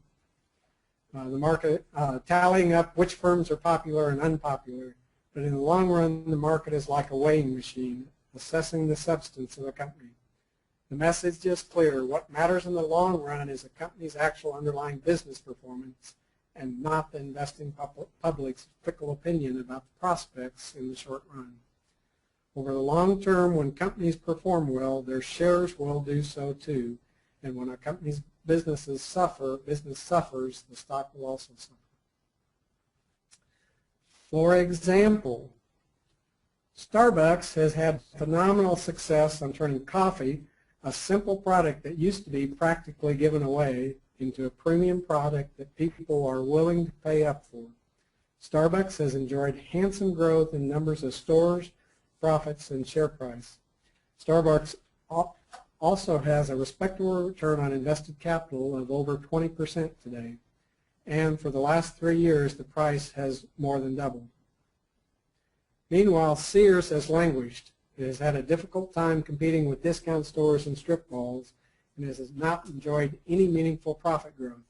The market tallying up which firms are popular and unpopular. But in the long run, the market is like a weighing machine, assessing the substance of a company. The message is clear. What matters in the long run is a company's actual underlying business performance and not the investing public's fickle opinion about the prospects in the short run. Over the long term, when companies perform well, their shares will do so too. And when a company's business suffers, the stock will also suffer. For example, Starbucks has had phenomenal success on turning coffee, a simple product that used to be practically given away, into a premium product that people are willing to pay up for. Starbucks has enjoyed handsome growth in numbers of stores, profits, and share price. Starbucks also has a respectable return on invested capital of over 20% today. And for the last 3 years, the price has more than doubled. Meanwhile, Sears has languished. It has had a difficult time competing with discount stores and strip malls, and has not enjoyed any meaningful profit growth.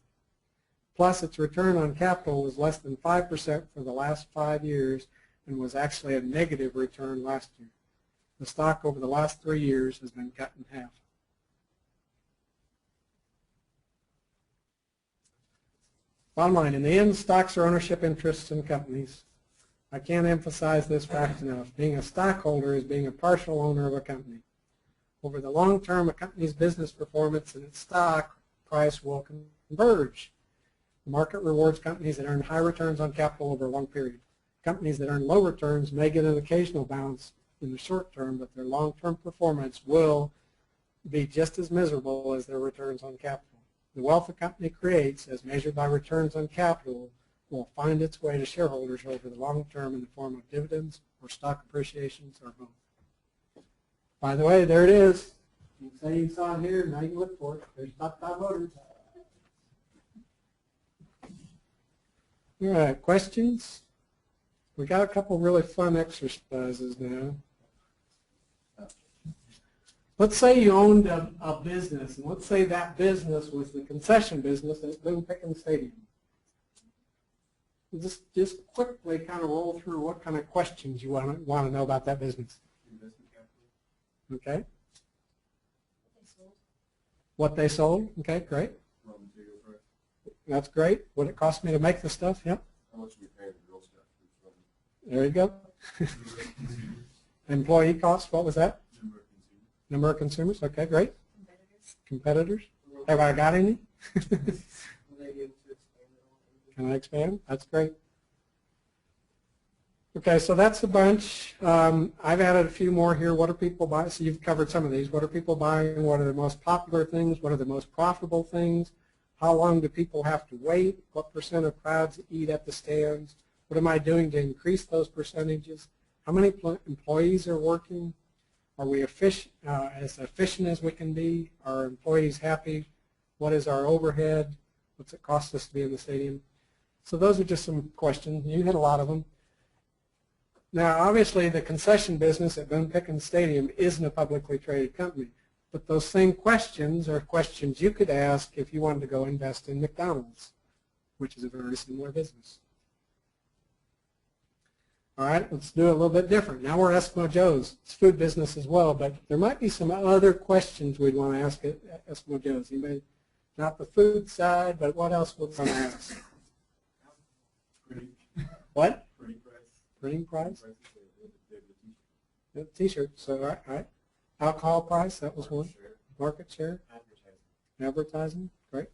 Plus, its return on capital was less than 5% for the last 5 years and was actually a negative return last year. The stock over the last 3 years has been cut in half. Bottom line, in the end, stocks are ownership interests in companies. I can't emphasize this fact enough. Being a stockholder is being a partial owner of a company. Over the long term, a company's business performance and its stock price will converge. The market rewards companies that earn high returns on capital over a long period. Companies that earn low returns may get an occasional bounce in the short term, but their long-term performance will be just as miserable as their returns on capital. The wealth a company creates, as measured by returns on capital, will find its way to shareholders over the long term in the form of dividends or stock appreciations or both. By the way, there it is. You can say you saw it here, now you look for it. There's top 5 voters. All right, questions? We got a couple really fun exercises now. Let's say you owned a business, and let's say that business was the concession business at Boone Pickens Stadium. Just quickly kind of roll through what kind of questions you want to know about that business. Investment capital. Okay. What they sold. Okay, great. Raw material price. That's great. What it cost me to make the stuff. Yep. How much we pay the Girl Scouts? There you go. Employee costs. What was that? Number of consumers. Number of consumers. Okay, great. Competitors. Everybody got any? Can I expand? That's great. Okay, so that's a bunch. I've added a few more here. What are people buying? So you've covered some of these. What are people buying? What are the most popular things? What are the most profitable things? How long do people have to wait? What % of crowds eat at the stands? What am I doing to increase those percentages? How many employees are working? Are we as efficient as we can be? Are employees happy? What is our overhead? What's it cost us to be in the stadium? So those are just some questions. You hit a lot of them. Now, obviously, the concession business at Boone Pickens Stadium isn't a publicly traded company, but those same questions are questions you could ask if you wanted to go invest in McDonald's, which is a very similar business. All right, let's do it a little bit different. Now we're Eskimo Joe's. It's food business as well, but there might be some other questions we'd want to ask at Eskimo Joe's. Anybody? Not the food side, but what else would we want to ask? What? Printing price? T-shirt. So, all right. Alcohol price, that was one. Market share. Advertising. Great.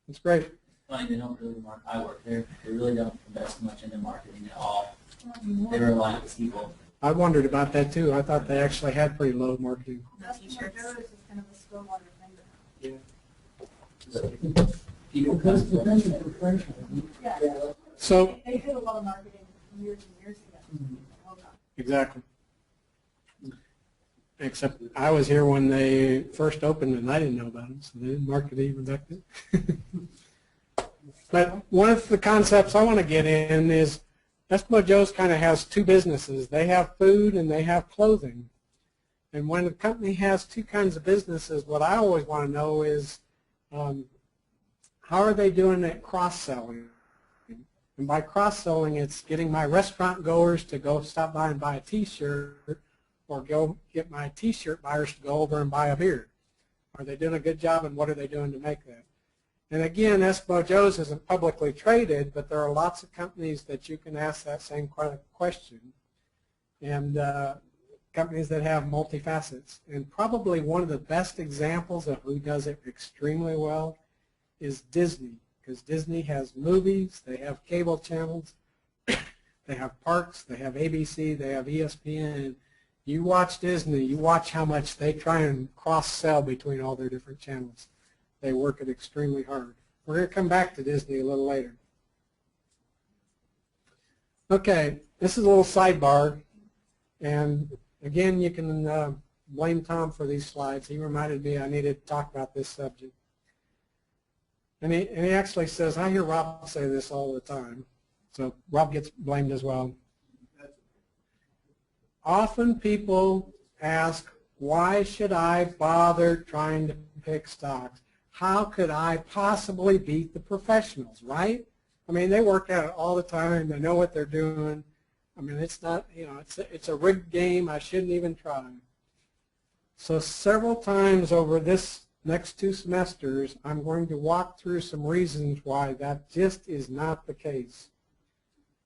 That's great. They don't really I work there. They really don't invest much into marketing at all. They rely on people. I wondered about that too. I thought they actually had pretty low marketing. T-shirts is kind of a slow water thing. Yeah. People come from. Yeah. So they did a lot of marketing years and years ago. Exactly. Except I was here when they first opened and I didn't know about them, so they didn't market even back then. But one of the concepts I want to get in is Eskimo Joe's kind of has two businesses. They have food and they have clothing. And when a company has two kinds of businesses, what I always want to know is how are they doing at cross-selling? And by cross-selling, it's getting my restaurant goers to go stop by and buy a T-shirt, or go get my T-shirt buyers to go over and buy a beer. Are they doing a good job, and what are they doing to make that? And again, Eskimo Joe's isn't publicly traded, but there are lots of companies that you can ask that same question, and companies that have multifacets. And probably one of the best examples of who does it extremely well is Disney, because Disney has movies, they have cable channels, they have parks, they have ABC, they have ESPN. You watch Disney, you watch how much they try and cross-sell between all their different channels. They work it extremely hard. We're going to come back to Disney a little later. Okay, this is a little sidebar, and again, you can blame Tom for these slides. He reminded me I needed to talk about this subject. And he actually says, I hear Rob say this all the time, so Rob gets blamed as well. Often people ask, why should I bother trying to pick stocks? How could I possibly beat the professionals, right? I mean, they work at it all the time. They know what they're doing. I mean, it's not, it's a rigged game. I shouldn't even try. So several times over this next 2 semesters, I'm going to walk through some reasons why that just is not the case.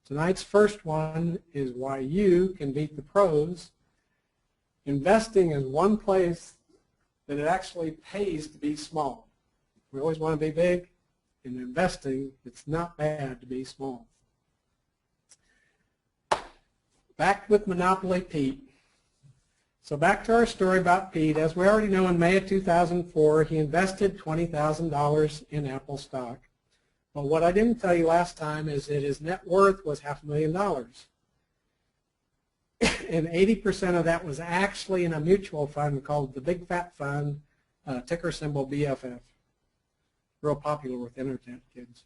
Tonight's first one is why you can beat the pros. Investing is one place that it actually pays to be small. We always want to be big. In investing, it's not bad to be small. Back with Monopoly Pete. So back to our story about Pete. As we already know, in May of 2004, he invested $20,000 in Apple stock. But what I didn't tell you last time is that his net worth was $500,000. And 80% of that was actually in a mutual fund called the Big Fat Fund, ticker symbol BFF. Real popular with internet kids.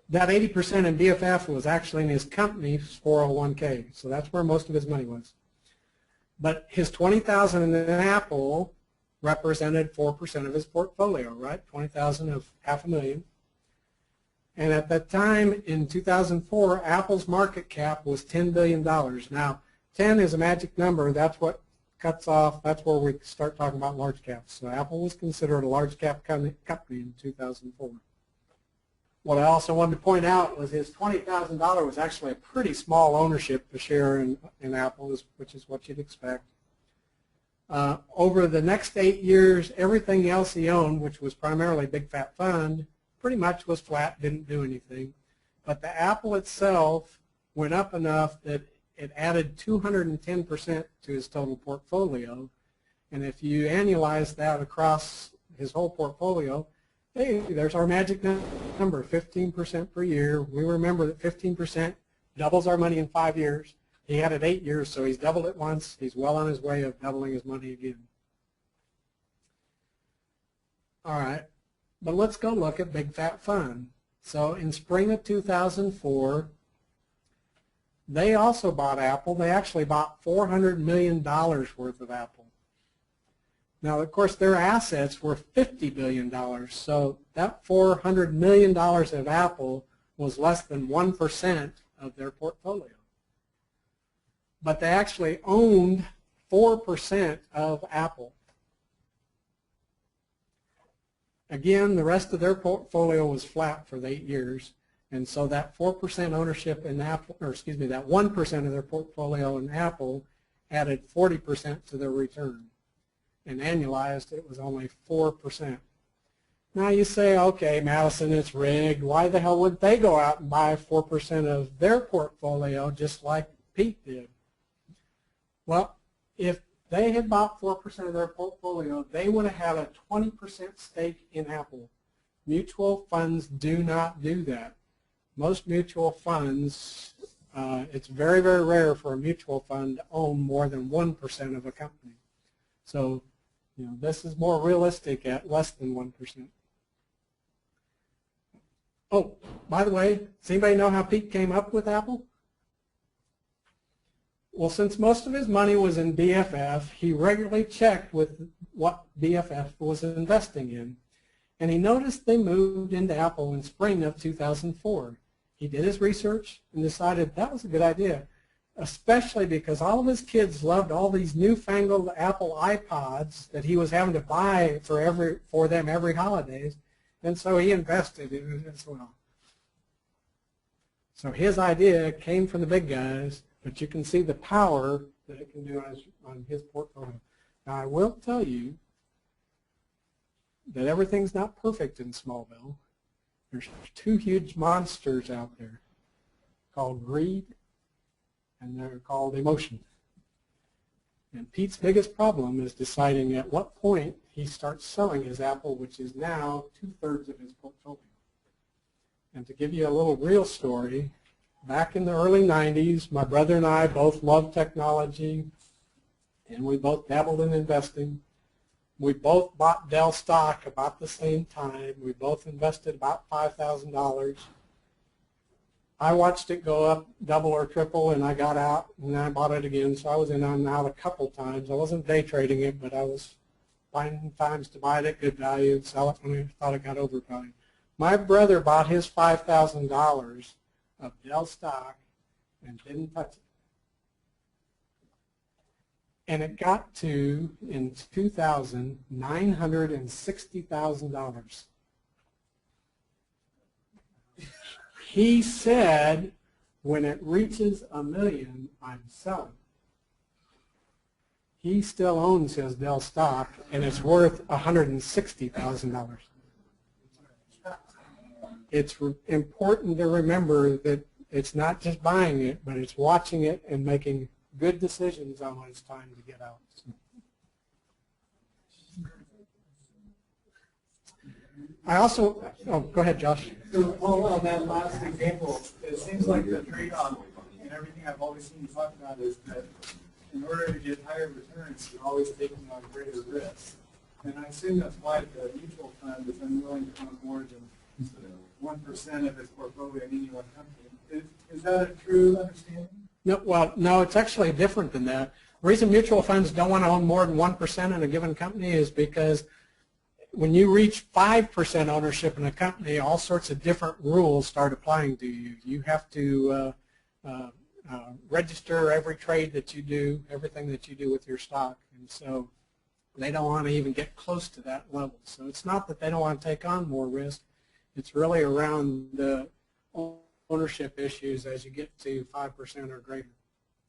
That 80% in BFF was actually in his company's 401k, so that's where most of his money was. But his $20,000 in Apple represented 4% of his portfolio, right? $20,000 of $500,000. And at that time, in 2004, Apple's market cap was $10 billion. Now, 10 is a magic number. That's what cuts off, that's where we start talking about large caps. So Apple was considered a large cap company in 2004. What I also wanted to point out was his $20,000 was actually a pretty small ownership share in Apple, which is what you'd expect. Over the next 8 years, everything else he owned, which was primarily Big Fat Fund, pretty much was flat, didn't do anything. But the Apple itself went up enough that it added 210% to his total portfolio. And if you annualize that across his whole portfolio, hey, there's our magic number, 15% per year. We remember that 15% doubles our money in 5 years. He had it 8 years, so he's doubled it once. He's well on his way of doubling his money again. All right, but let's go look at Big Fat Fund. So in spring of 2004, they also bought Apple. They actually bought $400 million worth of Apple. Now, of course, their assets were $50 billion, so that $400 million of Apple was less than 1% of their portfolio. But they actually owned 4% of Apple. Again, the rest of their portfolio was flat for the 8 years, and so that 4% ownership in Apple, or excuse me, that 1% of their portfolio in Apple added 40% to their return. And annualized, it was only 4%. Now you say, okay, Madison, it's rigged. Why the hell would they go out and buy 4% of their portfolio just like Pete did? Well, if they had bought 4% of their portfolio, they would have had a 20% stake in Apple. Mutual funds do not do that. Most mutual funds, it's very, very rare for a mutual fund to own more than 1% of a company. So, this is more realistic at less than 1%. Oh, by the way, does anybody know how Pete came up with Apple? Well, since most of his money was in BFF, he regularly checked with what BFF was investing in. And he noticed they moved into Apple in spring of 2004. He did his research and decided that was a good idea, especially because all of his kids loved all these newfangled Apple iPods that he was having to buy for them every holidays, and so he invested in it as well. So his idea came from the big guys, but you can see the power that it can do on his portfolio. Now, I will tell you that everything's not perfect in Smallville. There's two huge monsters out there called greed, and they're called emotion. And Pete's biggest problem is deciding at what point he starts selling his Apple, which is now 2/3 of his portfolio. And to give you a little real story, back in the early 90s, my brother and I both loved technology, and we both dabbled in investing. We both bought Dell stock about the same time. We both invested about $5,000. I watched it go up double or triple, and I got out, and I bought it again. So I was in and out a couple times. I wasn't day trading it, but I was finding times to buy it at good value and sell it when I thought it got overvalued. My brother bought his $5,000 of Dell stock and didn't touch it. And it got to, in 2000, $960,000. He said, when it reaches $1 million, I'm selling. He still owns his Dell stock, and it's worth $160,000. It's important to remember that it's not just buying it, but it's watching it and making good decisions on when it's time to get out. I also, oh, go ahead, Josh. So, well, on that last example, it seems like the trade-off and everything I've always seen you talk about is that in order to get higher returns, you're always taking on greater risk. And I assume that's why the mutual fund is unwilling to own more than 1% of its portfolio in any one company. Is that a true understanding? No, well, no, it's actually different than that. The reason mutual funds don't want to own more than 1% in a given company is because when you reach 5% ownership in a company, all sorts of different rules start applying to you. You have to register every trade that you do, everything that you do with your stock. And so they don't want to even get close to that level. So it's not that they don't want to take on more risk. It's really around the ownership issues as you get to 5% or greater.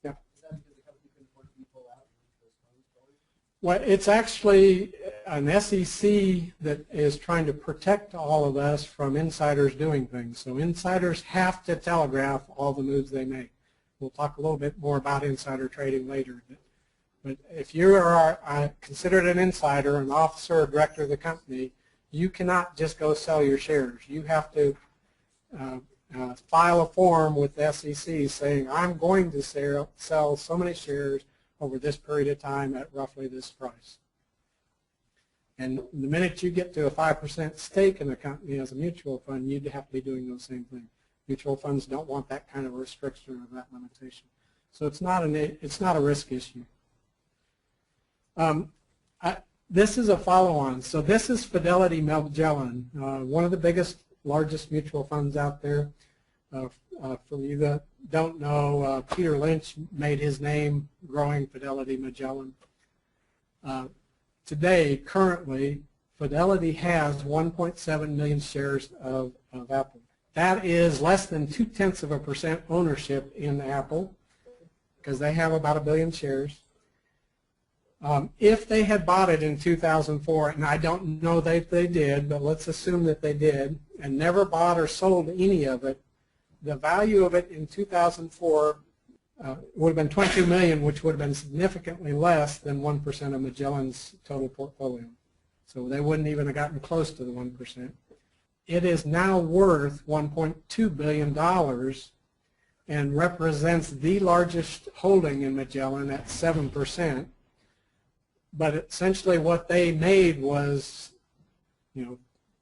Yeah. Is that because the company couldn't afford to pull out those funds? Well, it's actually an SEC that is trying to protect all of us from insiders doing things. So insiders have to telegraph all the moves they make. We'll talk a little bit more about insider trading later. But if you are considered an insider, an officer or director of the company, you cannot just go sell your shares. You have to file a form with the SEC saying, I'm going to sell so many shares over this period of time at roughly this price. And the minute you get to a 5% stake in a company as a mutual fund, you'd have to be doing those same things. Mutual funds don't want that kind of restriction or that limitation. So it's not a risk issue. This is a follow-on. So this is Fidelity Magellan, one of the biggest, largest mutual funds out there. For you that don't know, Peter Lynch made his name growing Fidelity Magellan. Today, currently, Fidelity has 1.7 million shares of Apple. That is less than 0.2% ownership in Apple, because they have about 1 billion shares. If they had bought it in 2004, and I don't know that they did, but let's assume that they did, and never bought or sold any of it, the value of it in 2004 would have been $22 million, which would have been significantly less than 1% of Magellan's total portfolio. So they wouldn't even have gotten close to the 1%. It is now worth $1.2 billion and represents the largest holding in Magellan at 7%. But essentially what they made was,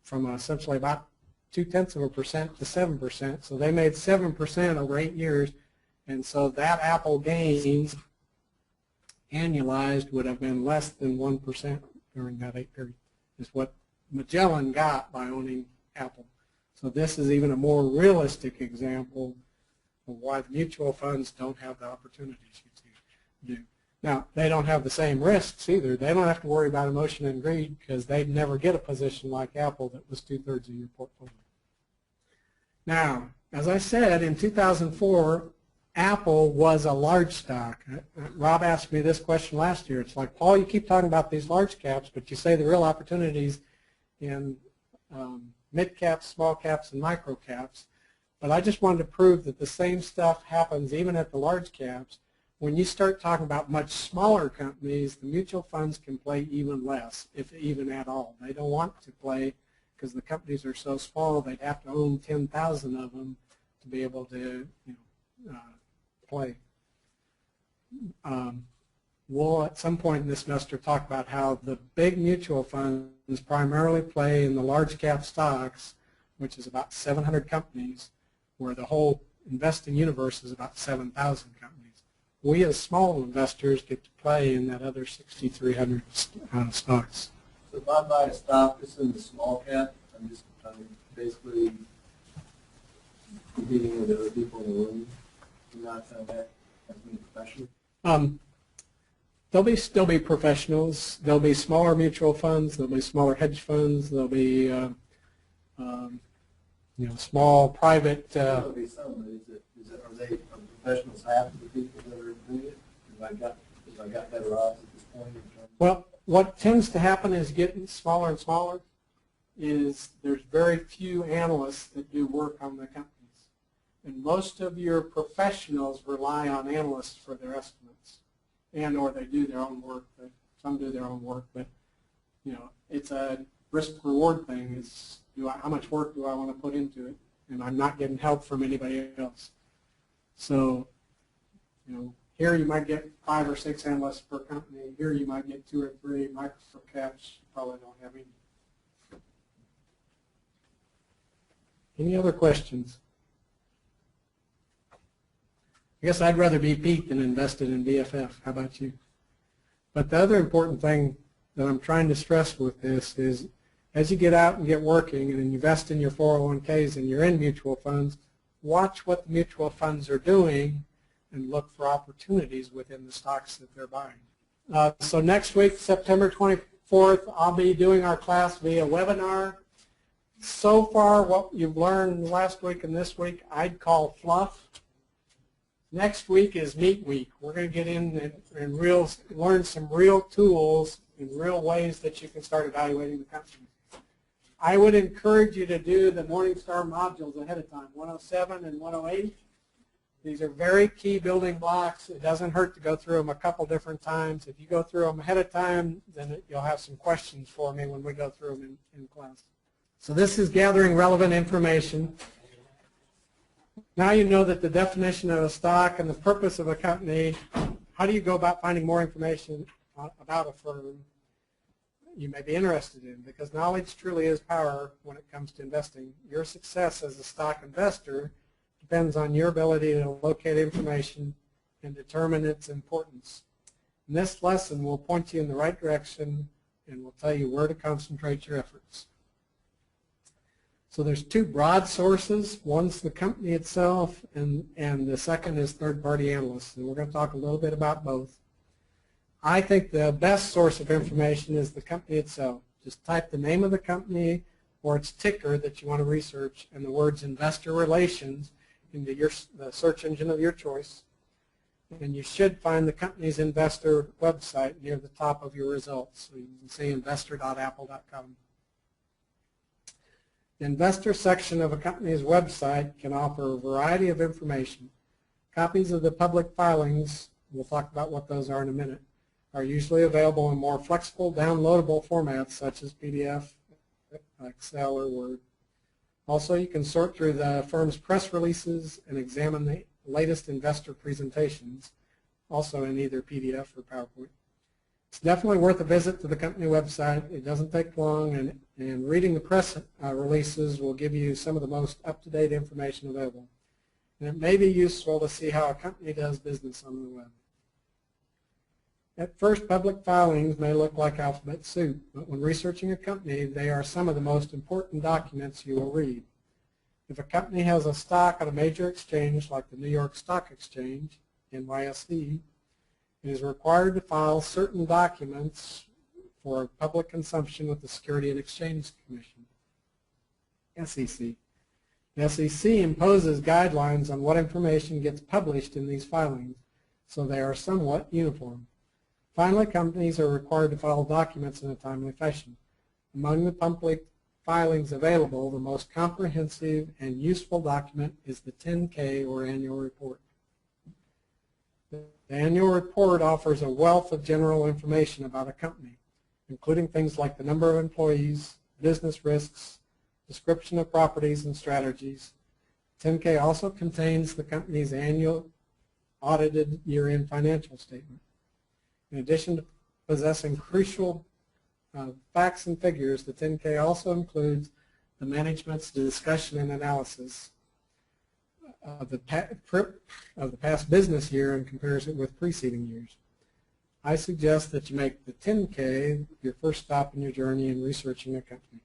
from essentially about 0.2% to 7%. So they made 7% over 8 years. And so that Apple gain annualized would have been less than 1% during that 8 period, is what Magellan got by owning Apple. So this is even a more realistic example of why the mutual funds don't have the opportunities you do. Now, they don't have the same risks either. They don't have to worry about emotion and greed because they'd never get a position like Apple that was 2/3 of your portfolio. Now, as I said, in 2004, Apple was a large stock. Rob asked me this question last year. It's like, Paul, you keep talking about these large caps, but you say the real opportunities in mid caps, small caps, and micro caps. But I just wanted to prove that the same stuff happens even at the large caps. When you start talking about much smaller companies, the mutual funds can play even less, if even at all. They don't want to play because the companies are so small, they'd have to own 10,000 of them to be able to play. We'll at some point in this semester talk about how the big mutual funds primarily play in the large cap stocks, which is about 700 companies, where the whole investing universe is about 7,000 companies. We as small investors get to play in that other 6,300 stocks. So if I buy a stock that's in the small cap, I'm basically competing with other people in the room. I'm not saying that as being professional. There'll still be professionals. There'll be smaller mutual funds. There'll be smaller hedge funds. There'll be small private. There'll be some. Are professionals half of the people that are doing it? Have I got better odds at this point? Well, what tends to happen is getting smaller and smaller is there's very few analysts that do work on the companies. And most of your professionals rely on analysts for their estimates, and or they do their own work. Some do their own work, but it's a risk-reward thing. It's how much work do I want to put into it, and I'm not getting help from anybody else. So, here you might get 5 or 6 analysts per company. Here you might get 2 or 3 micro caps. You probably don't have any. Any other questions? I guess I'd rather be Pete than invested in BFF. How about you? But the other important thing that I'm trying to stress with this is as you get out and get working and invest in your 401ks and you're in mutual funds, watch what the mutual funds are doing and look for opportunities within the stocks that they're buying. So next week, September 24th, I'll be doing our class via webinar. So far, what you've learned last week and this week, I'd call fluff. Next week is meat week. We're going to get in and learn some real tools and real ways that you can start evaluating the company. I would encourage you to do the Morningstar modules ahead of time, 107 and 108. These are very key building blocks. It doesn't hurt to go through them a couple different times. If you go through them ahead of time, then you'll have some questions for me when we go through them in class. So this is gathering relevant information. Now you know that the definition of a stock and the purpose of a company. How do you go about finding more information about a firm you may be interested in? Because knowledge truly is power when it comes to investing. Your success as a stock investor depends on your ability to locate information and determine its importance. And this lesson will point you in the right direction and will tell you where to concentrate your efforts. So there's two broad sources. One's the company itself, and the second is third-party analysts. And we're going to talk a little bit about both. I think the best source of information is the company itself. Just type the name of the company or its ticker that you want to research and the words investor relations into the search engine of your choice. And you should find the company's investor website near the top of your results. So you can see investor.apple.com. The investor section of a company's website can offer a variety of information. Copies of the public filings, we'll talk about what those are in a minute, are usually available in more flexible, downloadable formats such as PDF, Excel, or Word. Also, you can sort through the firm's press releases and examine the latest investor presentations, also in either PDF or PowerPoint. It's definitely worth a visit to the company website. It doesn't take long, and reading the press releases will give you some of the most up-to-date information available. And it may be useful to see how a company does business on the web. At first, public filings may look like alphabet soup, but when researching a company, they are some of the most important documents you will read. If a company has a stock on a major exchange like the New York Stock Exchange, NYSE, it is required to file certain documents for public consumption with the Securities and Exchange Commission, SEC. The SEC imposes guidelines on what information gets published in these filings, so they are somewhat uniform. Finally, companies are required to file documents in a timely fashion. Among the public filings available, the most comprehensive and useful document is the 10-K or annual report. The annual report offers a wealth of general information about a company, including things like the number of employees, business risks, description of properties and strategies. 10-K also contains the company's annual audited year-end financial statement. In addition to possessing crucial facts and figures, the 10-K also includes the management's discussion and analysis of the past business year and compares it with preceding years. I suggest that you make the 10-K your first stop in your journey in researching a company.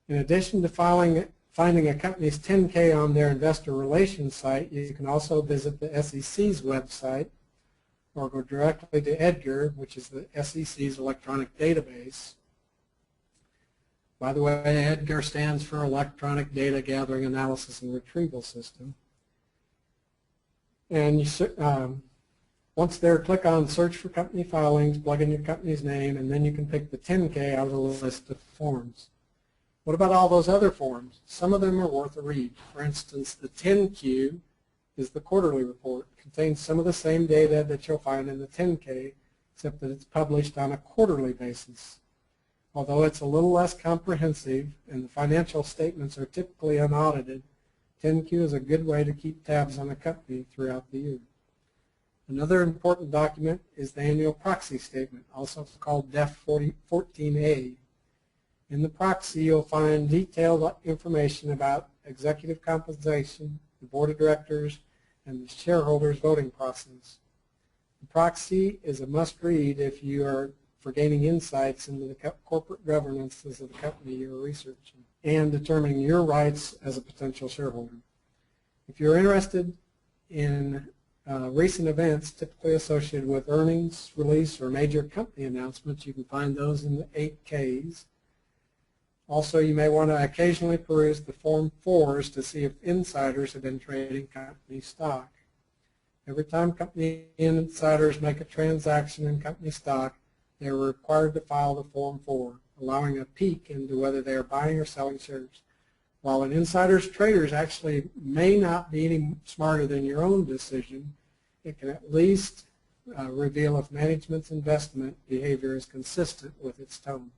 In addition to finding a company's 10-K on their investor relations site, you can also visit the SEC's website or go directly to EDGAR, which is the SEC's electronic database. By the way, EDGAR stands for Electronic Data Gathering, Analysis, and Retrieval System. And you, once there, click on Search for Company Filings, plug in your company's name, and then you can pick the 10-K out of the list of forms. What about all those other forms? Some of them are worth a read. For instance, the 10-Q is the quarterly report. It contains some of the same data that you'll find in the 10-K, except that it's published on a quarterly basis. Although it's a little less comprehensive and the financial statements are typically unaudited, 10-Q is a good way to keep tabs on a company throughout the year. Another important document is the annual proxy statement, also called DEF 14A. In the proxy, you'll find detailed information about executive compensation, the board of directors, and the shareholders' voting process. The proxy is a must-read if you are for gaining insights into the corporate governances of the company you're researching and determining your rights as a potential shareholder. If you're interested in recent events typically associated with earnings release or major company announcements. You can find those in the 8Ks. Also, you may want to occasionally peruse the Form 4s to see if insiders have been trading company stock. Every time company insiders make a transaction in company stock, they are required to file the Form 4, allowing a peek into whether they are buying or selling shares. While an insider's traders actually may not be any smarter than your own decision, it can at least reveal if management's investment behavior is consistent with its tone.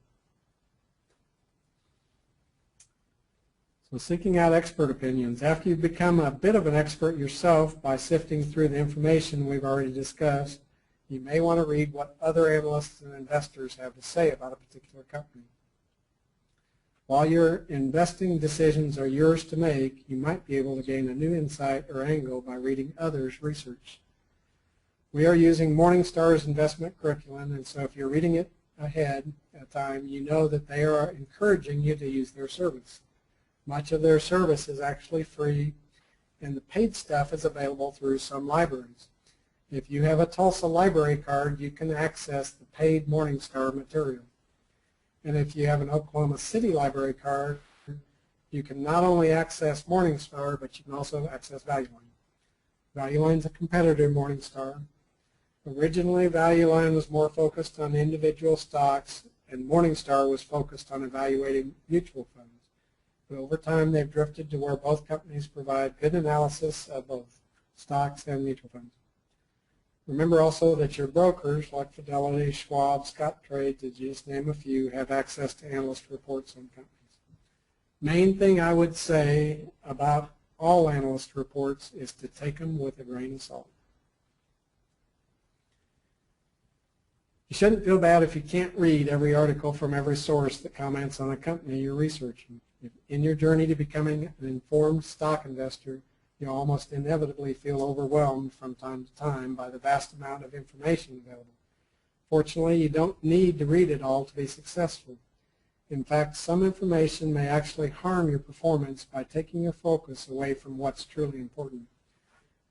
So seeking out expert opinions. After you've become a bit of an expert yourself by sifting through the information we've already discussed, you may want to read what other analysts and investors have to say about a particular company. While your investing decisions are yours to make, you might be able to gain a new insight or angle by reading others' research. We are using Morningstar's investment curriculum, and so if you're reading it ahead of time, you know that they are encouraging you to use their service. Much of their service is actually free, and the paid stuff is available through some libraries. If you have a Tulsa library card, you can access the paid Morningstar material. And if you have an Oklahoma City library card, you can not only access Morningstar, but you can also access Value Line. Value Line is a competitor to Morningstar. Originally, Value Line was more focused on individual stocks, and Morningstar was focused on evaluating mutual funds. But over time, they've drifted to where both companies provide good analysis of both stocks and mutual funds. Remember also that your brokers, like Fidelity, Schwab, Scottrade, to just name a few, have access to analyst reports on companies. Main thing I would say about all analyst reports is to take them with a grain of salt. You shouldn't feel bad if you can't read every article from every source that comments on a company you're researching. In your journey to becoming an informed stock investor, you almost inevitably feel overwhelmed from time to time by the vast amount of information available. Fortunately, you don't need to read it all to be successful. In fact, some information may actually harm your performance by taking your focus away from what's truly important.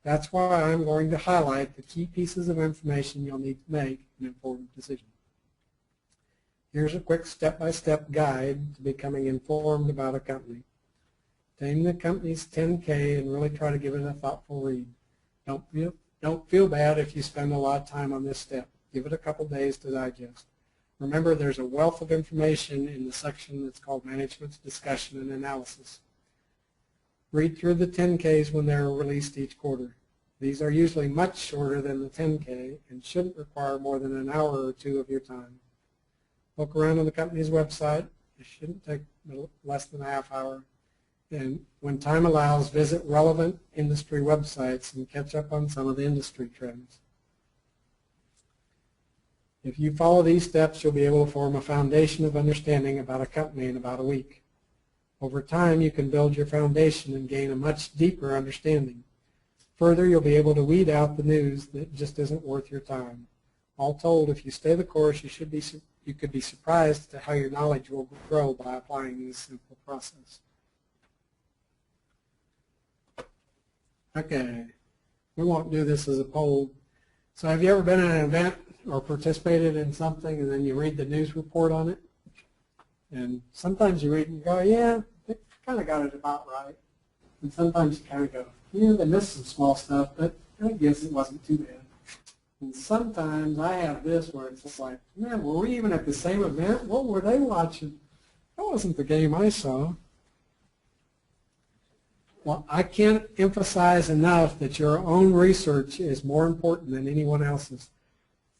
That's why I'm going to highlight the key pieces of information you'll need to make an informed decision. Here's a quick step-by-step guide to becoming informed about a company. Name the company's 10K and really try to give it a thoughtful read. Don't feel bad if you spend a lot of time on this step. Give it a couple days to digest. Remember, there's a wealth of information in the section that's called Management's Discussion and Analysis. Read through the 10Ks when they're released each quarter. These are usually much shorter than the 10K and shouldn't require more than an hour or two of your time. Look around on the company's website. It shouldn't take less than a half hour. And when time allows, visit relevant industry websites and catch up on some of the industry trends. If you follow these steps, you'll be able to form a foundation of understanding about a company in about a week. Over time, you can build your foundation and gain a much deeper understanding. Further, you'll be able to weed out the news that just isn't worth your time. All told, if you stay the course, you could be surprised to how your knowledge will grow by applying this simple process. Okay, we won't do this as a poll. So have you ever been at an event or participated in something and then you read the news report on it? And sometimes you read and go, yeah, they kind of got it about right. And sometimes you kind of go, yeah, they missed some small stuff, but I guess it wasn't too bad. And sometimes I have this where it's just like, man, were we even at the same event? What were they watching? That wasn't the game I saw. Well, I can't emphasize enough that your own research is more important than anyone else's.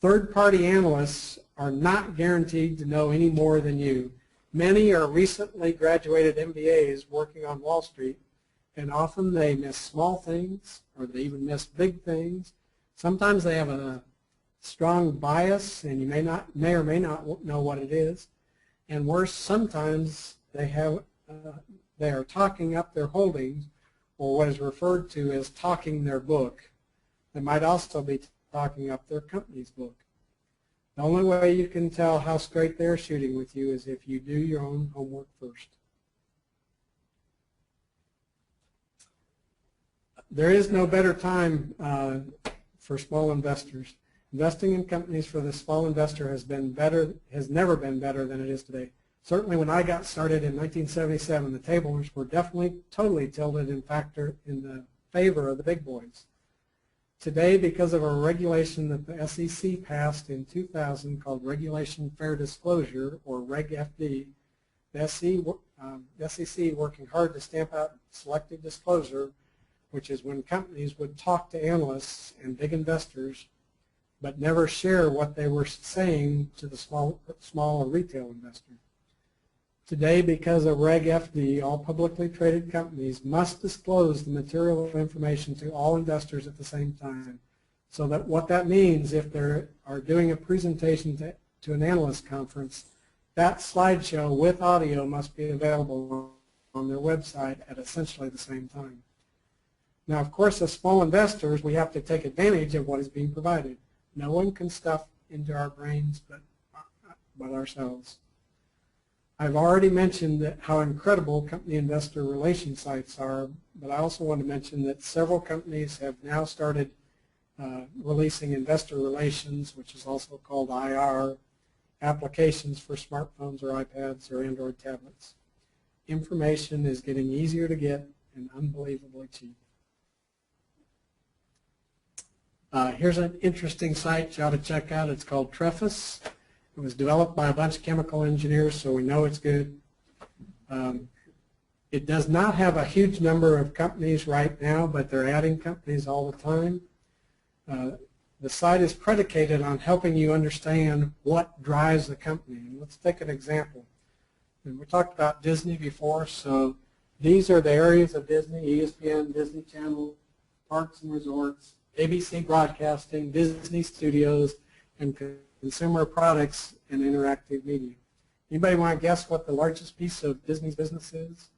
Third-party analysts are not guaranteed to know any more than you. Many are recently graduated MBAs working on Wall Street, and often they miss small things, or they even miss big things. Sometimes they have a strong bias, and you may or may not know what it is. And worse, sometimes they are talking up their holdings, or what is referred to as talking their book. They might also be talking up their company's book. The only way you can tell how straight they're shooting with you is if you do your own homework first. There is no better time for small investors. Investing in companies for the small investor has never been better than it is today. Certainly when I got started in 1977, the tables were definitely totally tilted in the favor of the big boys. Today, because of a regulation that the SEC passed in 2000 called Regulation Fair Disclosure, or Reg FD, the SEC working hard to stamp out selective disclosure, which is when companies would talk to analysts and big investors but never share what they were saying to the small or retail investor. Today, because of Reg FD, all publicly traded companies must disclose the material information to all investors at the same time. So that what that means, if they are doing a presentation to an analyst conference, that slideshow with audio must be available on their website at essentially the same time. Now, of course, as small investors, we have to take advantage of what is being provided. No one can stuff into our brains but ourselves. I've already mentioned how incredible company investor relation sites are, but I also want to mention that several companies have now started releasing investor relations, which is also called IR, applications for smartphones or iPads or Android tablets. Information is getting easier to get and unbelievably cheap. Here's an interesting site you ought to check out. It's called Trefus. It was developed by a bunch of chemical engineers, so we know it's good. It does not have a huge number of companies right now, but they're adding companies all the time. The site is predicated on helping you understand what drives the company. And let's take an example. And we talked about Disney before, so these are the areas of Disney: ESPN, Disney Channel, Parks and Resorts, ABC Broadcasting, Disney Studios, and consumer products and interactive media. Anybody want to guess what the largest piece of Disney's business is?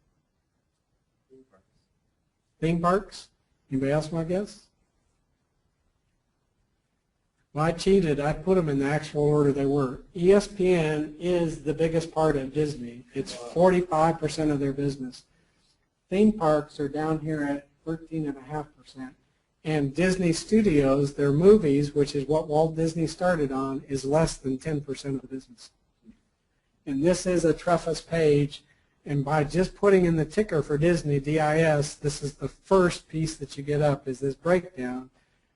Theme parks. Theme parks? Anybody else want to guess? Well, I cheated. I put them in the actual order they were. ESPN is the biggest part of Disney. It's 45% of their business. Theme parks are down here at 13.5%. And Disney Studios, their movies, which is what Walt Disney started on, is less than 10% of the business. And this is a Trefus page, and by just putting in the ticker for Disney, DIS, this is the first piece that you get up, is this breakdown.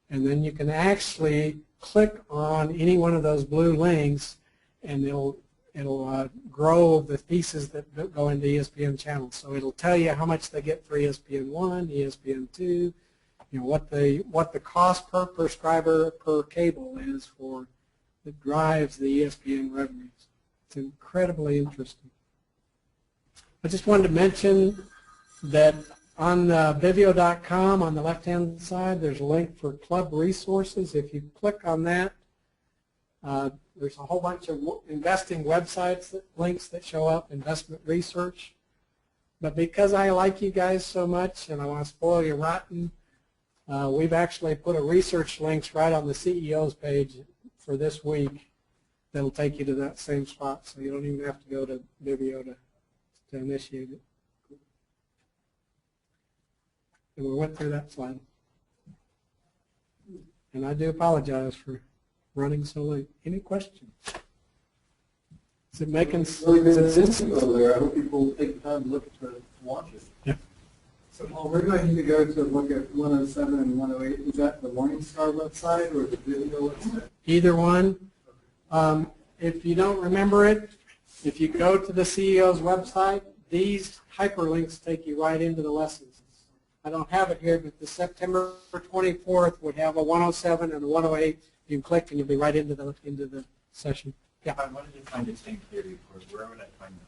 And then you can actually click on any one of those blue links, and it'll grow the pieces that go into ESPN channels. So it'll tell you how much they get for ESPN 1, ESPN 2, you know, what the cost per prescriber per cable is for that drives the ESPN revenues. It's incredibly interesting. I just wanted to mention that on bivio.com on the left-hand side, there's a link for club resources. If you click on that, there's a whole bunch of investing websites, links that show up, investment research. But because I like you guys so much and I want to spoil you rotten, we've actually put a research links right on the CEOs page for this week that'll take you to that same spot, so you don't even have to go to Bivio to initiate it. And we went through that slide. And I do apologize for running so late. Any questions? Is it making sense? Really good info there. I hope people take the time to look at to watch it. Yeah. So, Paul, where do I need to go to look at 107 and 108? Is that the Morningstar website or the Bivio website? Either one. If you don't remember it, if you go to the CEO's website, these hyperlinks take you right into the lessons. I don't have it here, but the September 24th would have a 107 and a 108. You can click and you'll be right into the session. Yeah. If I wanted to find a 10K report, where would I find them?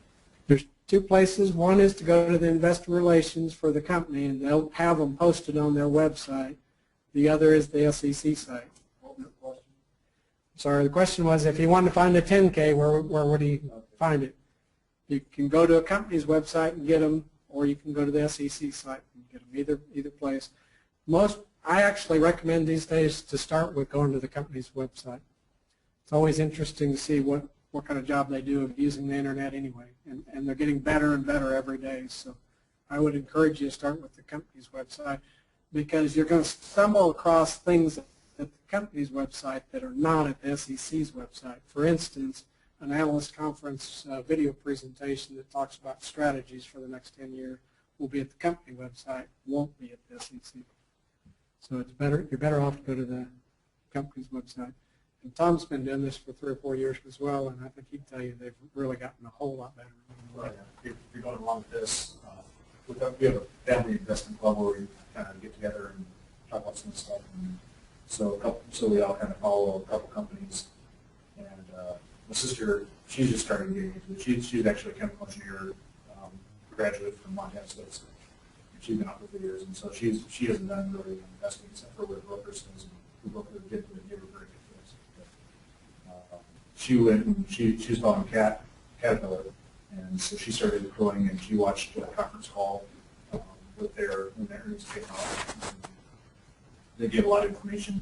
There's two places. One is to go to the investor relations for the company, and they'll have them posted on their website. The other is the SEC site. What was the question? Sorry, the question was if you wanted to find a 10K, where would he find it? You can go to a company's website and get them, or you can go to the SEC site and get them, either place. I actually recommend these days to start with going to the company's website. It's always interesting to see what kind of job they do of using the internet anyway, and they're getting better and better every day. So I would encourage you to start with the company's website. because you're going to stumble across things at the company's website that are not at the SEC's website. For instance, an analyst conference video presentation that talks about strategies for the next 10 years will be at the company website, won't be at the SEC. So it's better, you're better off to go to the company's website. And Tom's been doing this for 3 or 4 years as well, and I think he'd tell you they've really gotten a whole lot better. Right. If you're going along with this, we have a family investment club where we kind of get together and talk about some stuff. And so we all kind of follow a couple companies. And my sister, she's just starting getting into it. She's actually a chemical engineer, graduate from Montana State. She's been out for 3 years, and so she hasn't done really investing except for with brokers and who brokers did very good for us. She went and she was following Caterpillar, and so she started growing, and she watched a conference call when their earnings came out. They gave a lot of information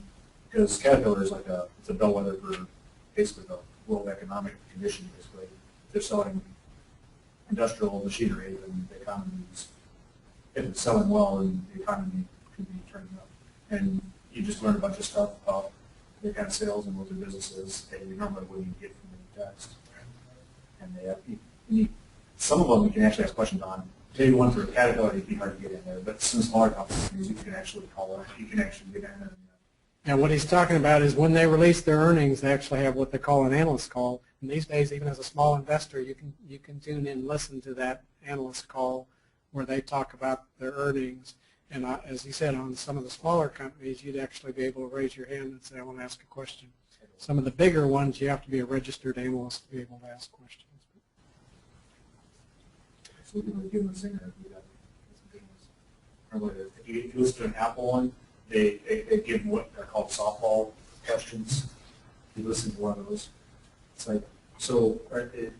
because Caterpillar is like it's a bellwether for basically the world economic condition. Basically, they're selling industrial machinery, and the economy is, if it's selling well, then the economy could be turning up. And you just learn a bunch of stuff about their kind of sales and what their business is that you normally wouldn't get from the text. And they have, some of them you can actually ask questions on. Maybe one for a Caterpillar would be hard to get in there, but some smaller companies you can actually call up. You can actually get in there. And what he's talking about is when they release their earnings, they actually have what they call an analyst call. And these days, even as a small investor, you can tune in and listen to that analyst call where they talk about their earnings. And as he said, on some of the smaller companies, you'd actually be able to raise your hand and say, I want to ask a question. Some of the bigger ones, you have to be a registered analyst to be able to ask questions. So we can give them a singer if we got some good ones. If you listen to an Apple one, they give them what are called softball questions. If you listen to one of those, it's like, so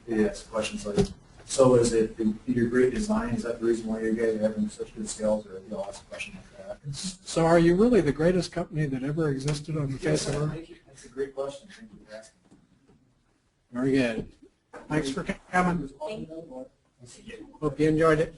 they ask questions like, so is it your great design? Is that the reason why you guys are having such good sales? Or you'll ask a question like that. So are you really the greatest company that ever existed on the face of Earth? That's a great question. Thank you for asking. Very good. Thanks for coming. Thank Hope you enjoyed it.